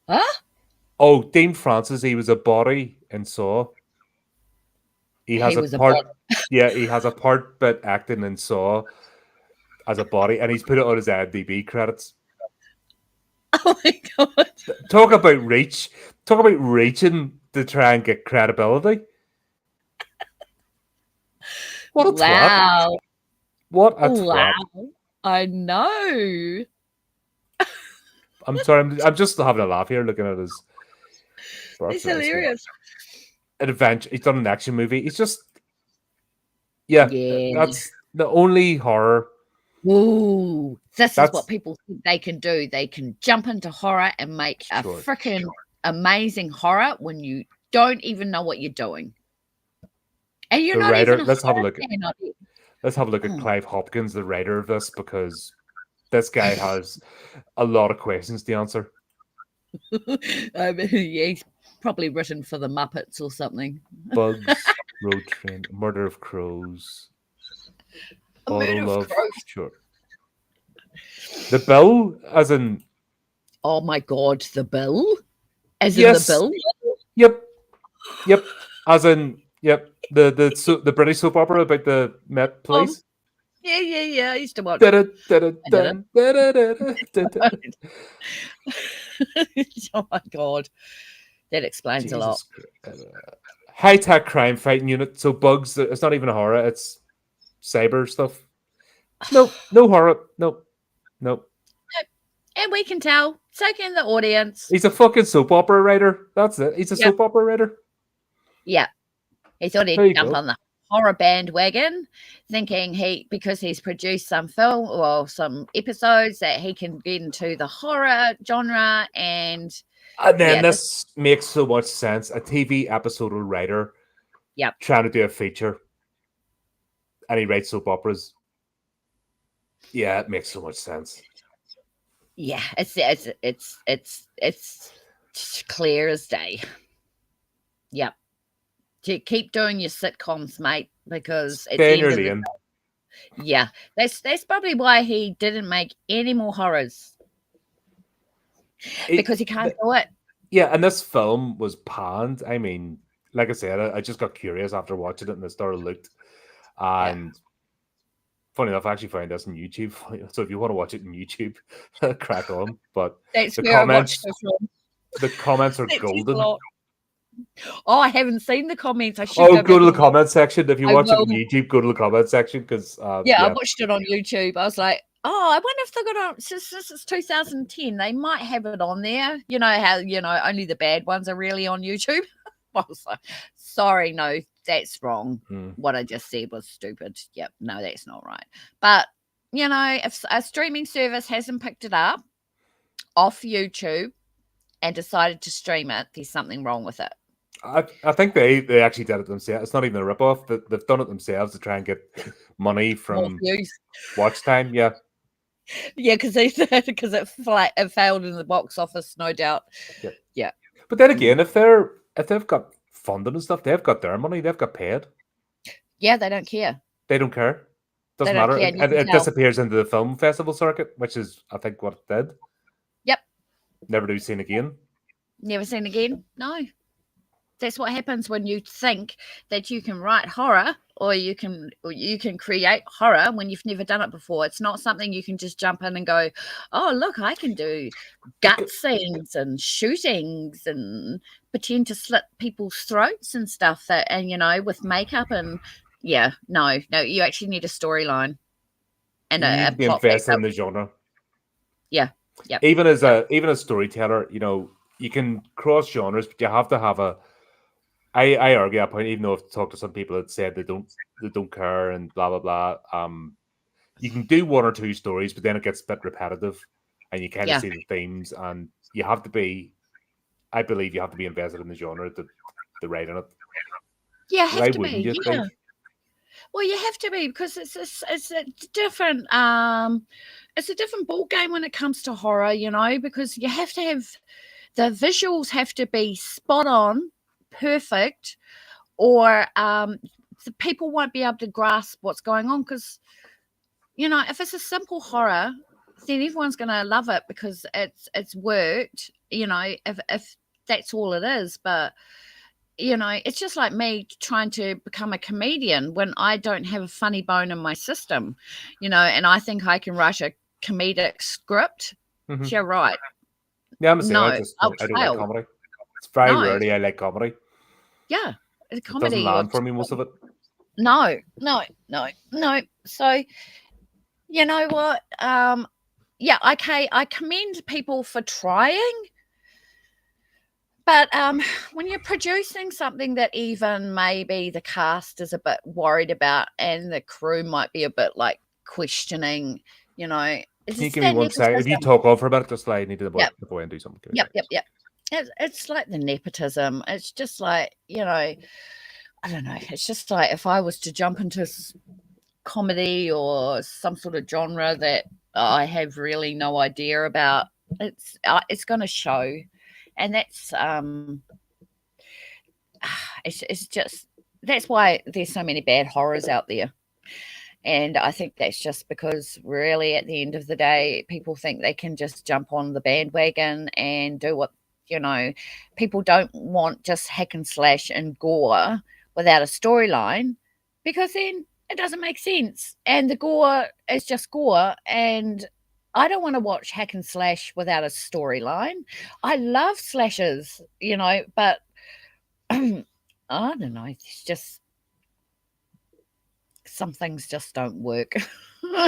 Speaker 2: Huh?
Speaker 1: Oh, Dean Francis. He was a body in Saw. He has a part. Yeah, he has a part bit acting in Saw as a body, and he's put it on his IMDb credits.
Speaker 2: Oh my god!
Speaker 1: Talk about reach. Talk about reaching to try and get credibility. What a twat! What a twat!
Speaker 2: I know.
Speaker 1: I'm sorry. I'm just having a laugh here, looking at his.
Speaker 2: It's hilarious.
Speaker 1: An adventure. He's done an action movie. He's just. Yeah. That's the only horror.
Speaker 2: Ooh, this is what people think they can do. They can jump into horror and make a freaking amazing horror when you don't even know what you're doing. And you're not even
Speaker 1: let's have a look at Clive Hopkins, the writer of this, because this guy has a lot of questions to answer.
Speaker 2: He's probably written for the Muppets or something.
Speaker 1: Bugs, Road Train, Murder of Crows. Auto Love, sure. The Bill, as in.
Speaker 2: Oh my god, the Bill, as in the Bill.
Speaker 1: Yep. As in, yep. The British soap opera about the Met Police.
Speaker 2: Yeah. I used to watch. Oh my god, that explains a lot.
Speaker 1: High tech crime fighting unit. So Bugs. It's not even a horror. It's cyber stuff. No horror. Nope.
Speaker 2: And we can tell. So can the audience.
Speaker 1: He's a fucking soap opera writer. That's it. He's a soap opera writer.
Speaker 2: Yeah. He thought he'd jump on the horror bandwagon, thinking because he's produced some film or some episodes that he can get into the horror genre. And
Speaker 1: then this makes so much sense. A TV episode writer trying to do a feature. And he writes soap operas. Yeah, it makes so much sense.
Speaker 2: Yeah, it's clear as day. Yep. To keep doing your sitcoms, mate, because at the end of the day, yeah, that's probably why he didn't make any more horrors. Because he can't do it.
Speaker 1: Yeah, and this film was panned. I mean, like I said, I just got curious after watching it and I started looked. And funny enough, I actually found this on YouTube. So if you want to watch it on YouTube, crack on. But the comments are golden.
Speaker 2: Oh, I haven't seen the comments. I
Speaker 1: should go to the comment section. If you watch it on YouTube, go to the comment section because
Speaker 2: I watched it on YouTube. I was like, oh, I wonder if they got on. Since this is 2010, they might have it on there. You know how only the bad ones are really on YouTube. I was like, sorry, no, that's wrong. What I just said was stupid. Yep, no, that's not right. But if a streaming service hasn't picked it up off YouTube and decided to stream it, there's something wrong with it.
Speaker 1: I think they actually did it themselves. It's not even a ripoff. They've done it themselves to try and get money from watch time. Yeah,
Speaker 2: because it failed in the box office, no doubt. Yeah.
Speaker 1: But then again, if they've got funding and stuff, they've got their money. They've got paid.
Speaker 2: Yeah, they don't care.
Speaker 1: They don't care. Doesn't matter. It disappears into the film festival circuit, which is, I think, what it did.
Speaker 2: Yep.
Speaker 1: Never to be seen again.
Speaker 2: Never seen again. No. That's what happens when you think that you can write horror or you can create horror when you've never done it before. It's not something you can just jump in and go, oh, look, I can do gut scenes and shootings and pretend to slit people's throats and stuff with makeup and no, you actually need a storyline and a plot.
Speaker 1: Invest in the genre.
Speaker 2: Yeah.
Speaker 1: Even as a storyteller, you can cross genres, but you have to have I argue that point, even though I've talked to some people that said they don't care and blah blah blah. You can do one or two stories, but then it gets a bit repetitive, and you kind of
Speaker 2: Yeah.
Speaker 1: see the themes, and you have to be. I believe you have to be invested in the genre to write in it.
Speaker 2: Yeah,
Speaker 1: Why
Speaker 2: have to
Speaker 1: wouldn't
Speaker 2: be.
Speaker 1: you
Speaker 2: Yeah.
Speaker 1: be?
Speaker 2: Well, you have to be because it's a different it's a different ball game when it comes to horror, you know, because you have to have the visuals have to be spot on, perfect, or the people won't be able to grasp what's going on because you know if it's a simple horror, then everyone's going to love it because it's worked, you know, if that's all it is, but you know, it's just like me trying to become a comedian when I don't have a funny bone in my system, you know, and I think I can write a comedic script.
Speaker 1: Mm-hmm.
Speaker 2: Yeah, right.
Speaker 1: Yeah, I'm the same.
Speaker 2: No,
Speaker 1: I don't like comedy. It's very
Speaker 2: No,
Speaker 1: rarely I like comedy.
Speaker 2: yeah, a
Speaker 1: It doesn't
Speaker 2: comedy or
Speaker 1: land for me, most of it.
Speaker 2: no. So you know what? Yeah, okay. I commend people for trying. But when you're producing something that even maybe the cast is a bit worried about and the crew might be a bit like questioning, you know,
Speaker 1: Can you
Speaker 2: it's
Speaker 1: give me
Speaker 2: that
Speaker 1: 1 second? If you
Speaker 2: nepotism.
Speaker 1: talk over a bit, just like I need to
Speaker 2: Yep,
Speaker 1: go away and do something. Give me a second.
Speaker 2: yep. It's like the nepotism. It's just like, you know, I don't know. It's just like if I was to jump into comedy or some sort of genre that I have really no idea about, it's going to show. And that's it's just that's why there's so many bad horrors out there. And I think that's just because really at the end of the day, people think they can just jump on the bandwagon and do what, you know, people don't want just hack and slash and gore without a storyline because then it doesn't make sense. And the gore is just gore. And I don't want to watch hack and slash without a storyline. I love slashes, you know, but I don't know. It's just some things just don't work.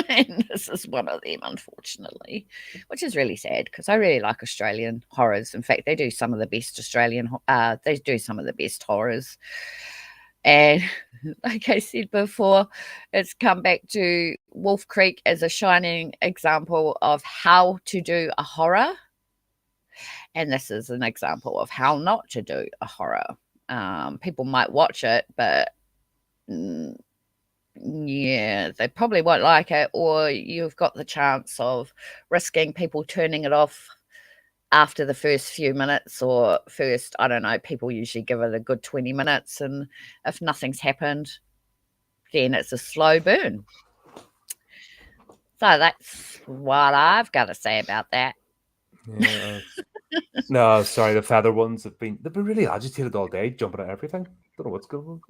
Speaker 2: And this is one of them, unfortunately, which is really sad because I really like Australian horrors. In fact, they do some of the best they do some of the best horrors. And like I said before, it's come back to Wolf Creek as a shining example of how to do a horror. And this is an example of how not to do a horror. People might watch it, but yeah, they probably won't like it, or you've got the chance of risking people turning it off after the first few minutes, or first, I don't know, people usually give it a good 20 minutes, and if nothing's happened, then it's a slow burn. So that's what I've got to say about that.
Speaker 1: Yeah. No, sorry, the feather ones they've been really agitated all day, jumping at everything. Don't know what's going on.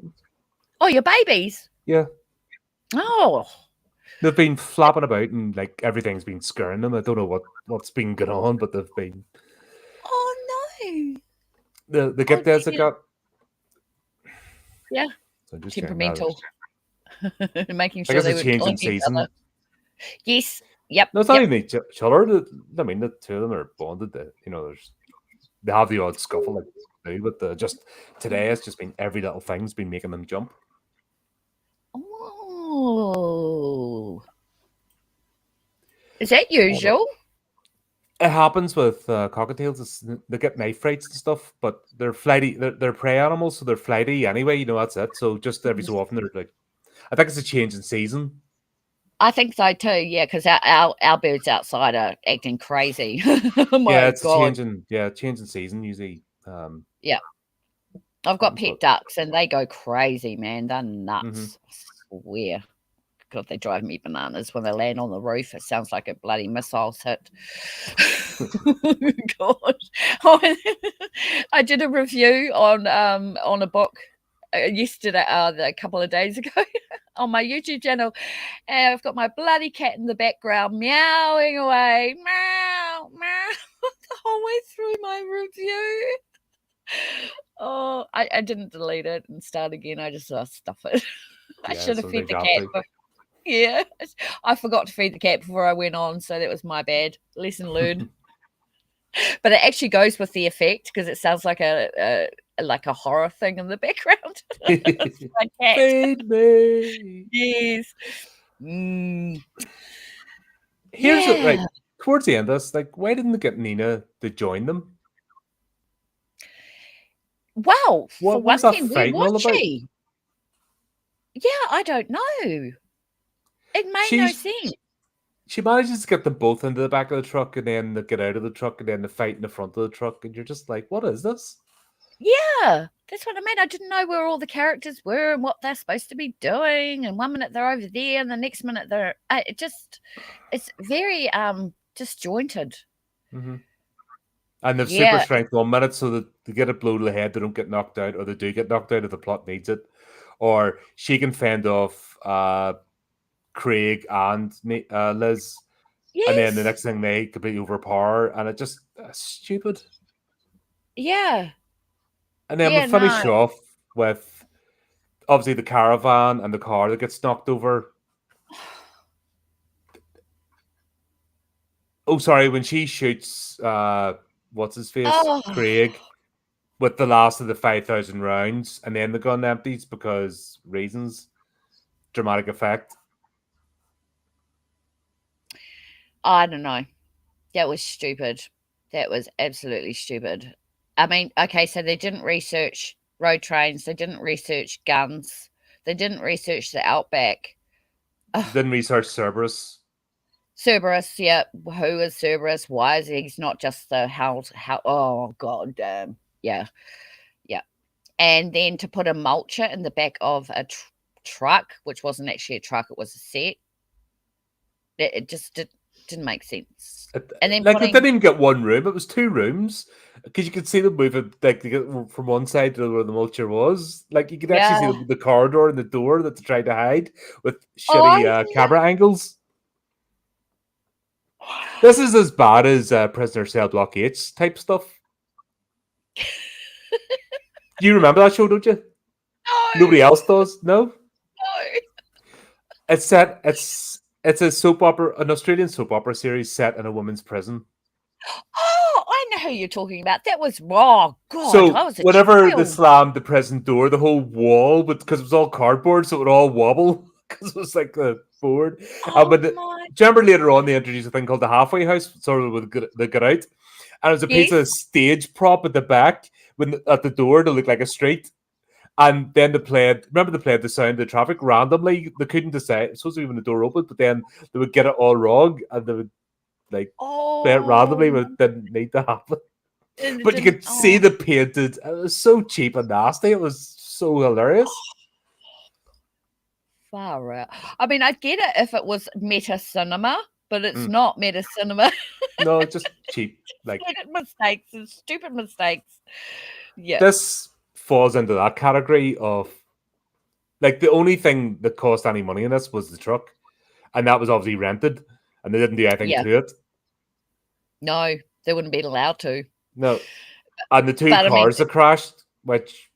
Speaker 2: Oh, your babies?
Speaker 1: Yeah.
Speaker 2: Oh.
Speaker 1: They've been flapping about and like everything's been scaring them. I don't know what's been going on, but they've been.
Speaker 2: Oh no.
Speaker 1: The gift dads that got.
Speaker 2: Yeah.
Speaker 1: So just
Speaker 2: Temperamental. Making
Speaker 1: I
Speaker 2: sure
Speaker 1: guess
Speaker 2: they
Speaker 1: it's
Speaker 2: were
Speaker 1: changing
Speaker 2: killing each
Speaker 1: season.
Speaker 2: other. Yes. Yep.
Speaker 1: No, it's not even each other. I mean, the two of them are bonded. You know, they have the odd scuffle, like they do, but just today it's just been every little thing's been making them jump.
Speaker 2: Oh, is that usual?
Speaker 1: It happens with cockatiels. They get knife frights and stuff, but they're flighty. They're prey animals, so they're flighty anyway. You know, that's it. So just every so often, they're like, I think it's a change in season.
Speaker 2: I think so too. Yeah, because our birds outside are acting crazy. Oh my
Speaker 1: Yeah, it's
Speaker 2: God.
Speaker 1: changing season usually.
Speaker 2: Yeah, I've got pet ducks and they go crazy, man. They're nuts. I swear. God, they drive me bananas when they land on the roof. It sounds like a bloody missile's hit. God, I did a review on a book yesterday, a couple of days ago, on my YouTube channel, and I've got my bloody cat in the background meowing away, meow, meow, the whole way through my review. Oh, I didn't delete it and start again. I just stuff it. I should have fed the cat. Yeah, I forgot to feed the cat before I went on, so that was my bad. Lesson learned. But it actually goes with the effect because it sounds like a like a horror thing in the background. It's my cat.
Speaker 1: Feed me.
Speaker 2: Yes. Mm,
Speaker 1: Here's it right
Speaker 2: yeah.
Speaker 1: towards the end of this. Like, why didn't they get Nina to join them?
Speaker 2: Well, for
Speaker 1: What
Speaker 2: one
Speaker 1: was that
Speaker 2: thing, where
Speaker 1: fighting
Speaker 2: was
Speaker 1: all about?
Speaker 2: she? Yeah, I don't know. It made no
Speaker 1: She's
Speaker 2: sense.
Speaker 1: she manages to get them both into the back of the truck, and then they get out of the truck, and then they fight in the front of the truck, and you're just like, what is this?
Speaker 2: Yeah, that's what I mean. I didn't know where all the characters were and what they're supposed to be doing. And 1 minute they're over there, and the next minute they're. It's very disjointed.
Speaker 1: Mm-hmm. And they've super
Speaker 2: Yeah.
Speaker 1: strength 1 minute, so that they get a blow to the head, they don't get knocked out, or they do get knocked out if the plot needs it. Or she can fend off Craig and Liz, and then the
Speaker 2: Yes.
Speaker 1: next thing they completely overpower, and it just stupid.
Speaker 2: Yeah.
Speaker 1: And then we
Speaker 2: Yeah. No.
Speaker 1: finish off with obviously the caravan and the car that gets knocked over. Oh, sorry, when she shoots what's his face?
Speaker 2: Oh,
Speaker 1: Craig with the last of the 5,000 rounds, and then the gun empties because reasons. Dramatic effect.
Speaker 2: I don't know. That was stupid. That was absolutely stupid. I mean, okay, so they didn't research road trains. They didn't research guns. They didn't research the Outback.
Speaker 1: Didn't research Cerberus.
Speaker 2: Cerberus, yeah. Who is Cerberus? Why is he's not just the how? Oh god damn, yeah, yeah. And then to put a mulcher in the back of a truck, which wasn't actually a truck, it was a set. It just didn't make sense. And then
Speaker 1: Like, they
Speaker 2: putting
Speaker 1: didn't even get one room; it was two rooms because you could see them moving, like, to get from one side to where the mulcher was. Like, you could actually see
Speaker 2: yeah.
Speaker 1: the corridor and the door that they tried to hide with
Speaker 2: Oh, I
Speaker 1: shitty camera angles. This is as bad as Prisoner Cell Block H type stuff. Do you remember that show? Don't you?
Speaker 2: no,
Speaker 1: Nobody else does. No.
Speaker 2: no.
Speaker 1: It's set. It's a soap opera, an Australian soap opera series set in a woman's prison.
Speaker 2: Oh, I know who you're talking about. That was oh god, I
Speaker 1: So
Speaker 2: was a
Speaker 1: whenever they
Speaker 2: child.
Speaker 1: slammed the prison door, the whole wall, because it was all cardboard, so it would all wobble because it was like the board.
Speaker 2: Oh
Speaker 1: But
Speaker 2: my
Speaker 1: do you remember later on they introduced a thing called the halfway house, sort of with the get out, and it was a piece
Speaker 2: yes.
Speaker 1: of stage prop at the back at the door to look like a street. And then they played. Remember, they played the sound of the traffic randomly. They couldn't decide. It's supposed to be when the door opened, but then they would get it all wrong, and they would like play it randomly,
Speaker 2: Oh,
Speaker 1: but it didn't need to happen.
Speaker 2: and it
Speaker 1: But you
Speaker 2: didn't.
Speaker 1: could see
Speaker 2: Oh,
Speaker 1: the painted. It was so cheap and nasty. It was so hilarious.
Speaker 2: far out. I mean, I'd get it if it was meta cinema, but it's
Speaker 1: Mm.
Speaker 2: not meta cinema.
Speaker 1: No, just cheap. Like,
Speaker 2: Mistakes and stupid mistakes. Yeah.
Speaker 1: this falls into that category of, like, the only thing that cost any money in this was the truck, and that was obviously rented, and they didn't do anything
Speaker 2: Yeah.
Speaker 1: to it.
Speaker 2: No, they wouldn't be allowed to.
Speaker 1: No, and the two
Speaker 2: But I mean,
Speaker 1: cars that crashed, which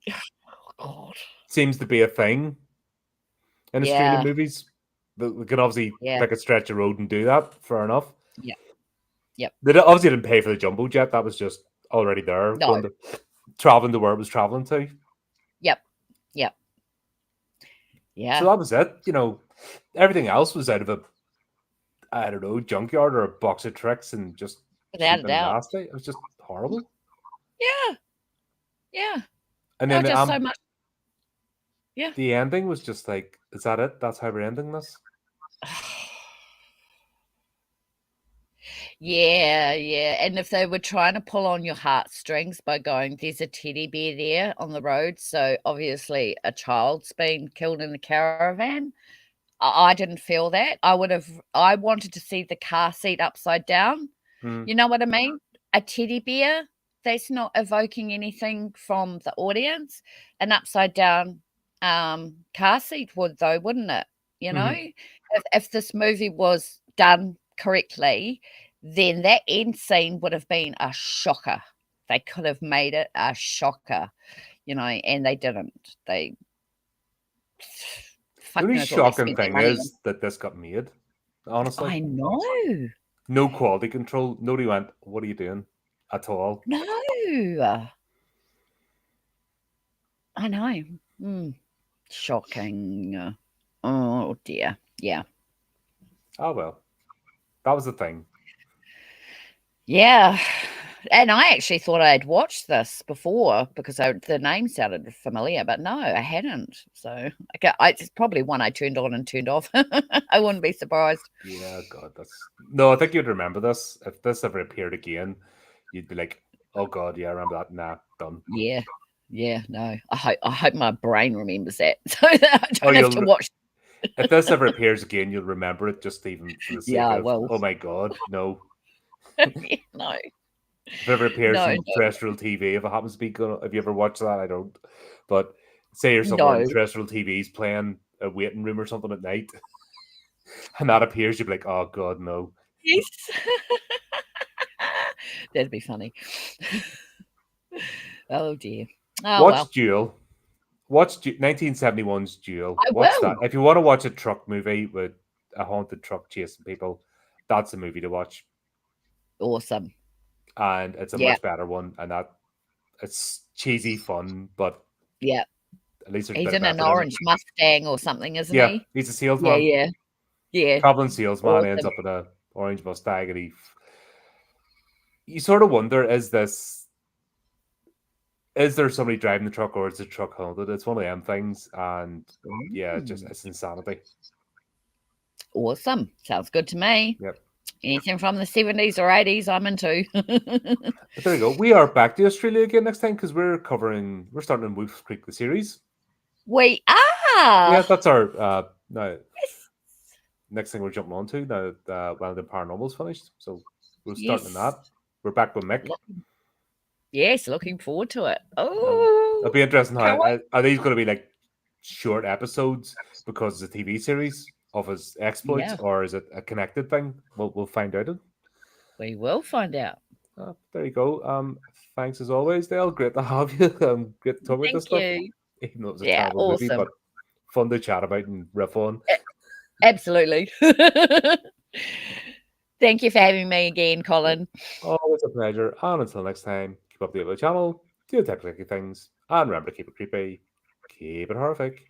Speaker 2: God.
Speaker 1: seems to be a thing in Australian
Speaker 2: Yeah.
Speaker 1: movies. They can obviously
Speaker 2: Yeah.
Speaker 1: pick a stretch of road and do that. Fair enough.
Speaker 2: Yeah. Yep.
Speaker 1: They obviously didn't pay for the jumbo jet. That was just already there,
Speaker 2: No.
Speaker 1: traveling to where it was traveling to.
Speaker 2: Yep. Yep. Yeah.
Speaker 1: So that was it. You know, everything else was out of a, I don't know, junkyard or a box of tricks and just
Speaker 2: Without a
Speaker 1: cheap and
Speaker 2: doubt.
Speaker 1: nasty. It was just horrible.
Speaker 2: Yeah. Yeah.
Speaker 1: And
Speaker 2: There
Speaker 1: then
Speaker 2: was just so much. Yeah.
Speaker 1: the ending was just like, is that it? That's how we're ending this?
Speaker 2: Yeah, yeah. And if they were trying to pull on your heartstrings by going, there's a teddy bear there on the road, so obviously a child's been killed in the caravan. I didn't feel that. I wanted to see the car seat upside down.
Speaker 1: Mm.
Speaker 2: You know what I mean? A teddy bear, that's not evoking anything from the audience. An upside down car seat would though, wouldn't it? You know, if this movie was done correctly, then that end scene would have been a shocker. They could have made it a shocker, you know, and they didn't. They
Speaker 1: The only shocking thing is that this got made, honestly.
Speaker 2: I know.
Speaker 1: No quality control. Nobody went, what are you doing? At all.
Speaker 2: No. I know. Shocking. Oh dear. Yeah.
Speaker 1: Oh well, that was the thing.
Speaker 2: Yeah. And I actually thought I'd watched this before because the name sounded familiar, but no, I hadn't. So it's probably one I turned on and turned off. I wouldn't be surprised.
Speaker 1: Yeah, God, that's no. I think you'd remember this if this ever appeared again. You'd be like, "Oh God, yeah, I remember that." Nah, done.
Speaker 2: Yeah. Yeah, no. I hope my brain remembers that so that I
Speaker 1: Oh,
Speaker 2: don't have to watch.
Speaker 1: if this ever appears again, you'll remember it just even for the sake
Speaker 2: Yeah,
Speaker 1: of,
Speaker 2: well,
Speaker 1: oh my God, no.
Speaker 2: no.
Speaker 1: If it ever appears
Speaker 2: No,
Speaker 1: on terrestrial TV, if it happens to be good, have you ever watched that? I don't. But say you're somewhere
Speaker 2: no.
Speaker 1: and terrestrial TV's playing a waiting room or something at night, and that appears, you'd be like, oh God, no.
Speaker 2: Yes. That'd be funny. Oh dear. Oh
Speaker 1: Watch
Speaker 2: well.
Speaker 1: Duel. Watch 1971's Duel.
Speaker 2: I
Speaker 1: Watch
Speaker 2: will.
Speaker 1: that. If you want to watch a truck movie with a haunted truck chasing people, that's a movie to watch.
Speaker 2: Awesome.
Speaker 1: And it's a
Speaker 2: Yeah.
Speaker 1: much better one. And it's cheesy fun, but
Speaker 2: Yeah.
Speaker 1: at least there's a
Speaker 2: He's
Speaker 1: bit of
Speaker 2: in an
Speaker 1: effort in it.
Speaker 2: orange Mustang or something, isn't
Speaker 1: Yeah,
Speaker 2: he?
Speaker 1: he's a
Speaker 2: Yeah,
Speaker 1: salesman.
Speaker 2: yeah. Yeah.
Speaker 1: Traveling salesman ends
Speaker 2: Awesome.
Speaker 1: up in a orange Mustang, and you sort of wonder, is there somebody driving the truck, or is the truck haunted? It's one of them things, and yeah, it's insanity.
Speaker 2: Awesome. Sounds good to me.
Speaker 1: Yep.
Speaker 2: Anything from the 70s or 80s, I'm into.
Speaker 1: But there you go. We are back to Australia again next time because we're starting in Wolf Creek, the series.
Speaker 2: We are.
Speaker 1: Yeah, that's our no. Next thing we're jumping on to now that Wellington Paranormal's finished. So we're starting that. We're back with Mick.
Speaker 2: Yes, looking forward to it. Oh,
Speaker 1: it'll be interesting. Are these going to be like short episodes because it's a TV series of his exploits, or is it a connected thing? We'll find out.
Speaker 2: We will find out.
Speaker 1: There you go. Thanks as always, Dale. Great to have you. Great to talk about this stuff. Even though it was a terrible movie, but fun to chat about and riff on.
Speaker 2: Absolutely. Thank you for having me again, Colin.
Speaker 1: Always a pleasure. And until next time, keep updated with the channel, do the type of things, and remember to keep it creepy, keep it horrific.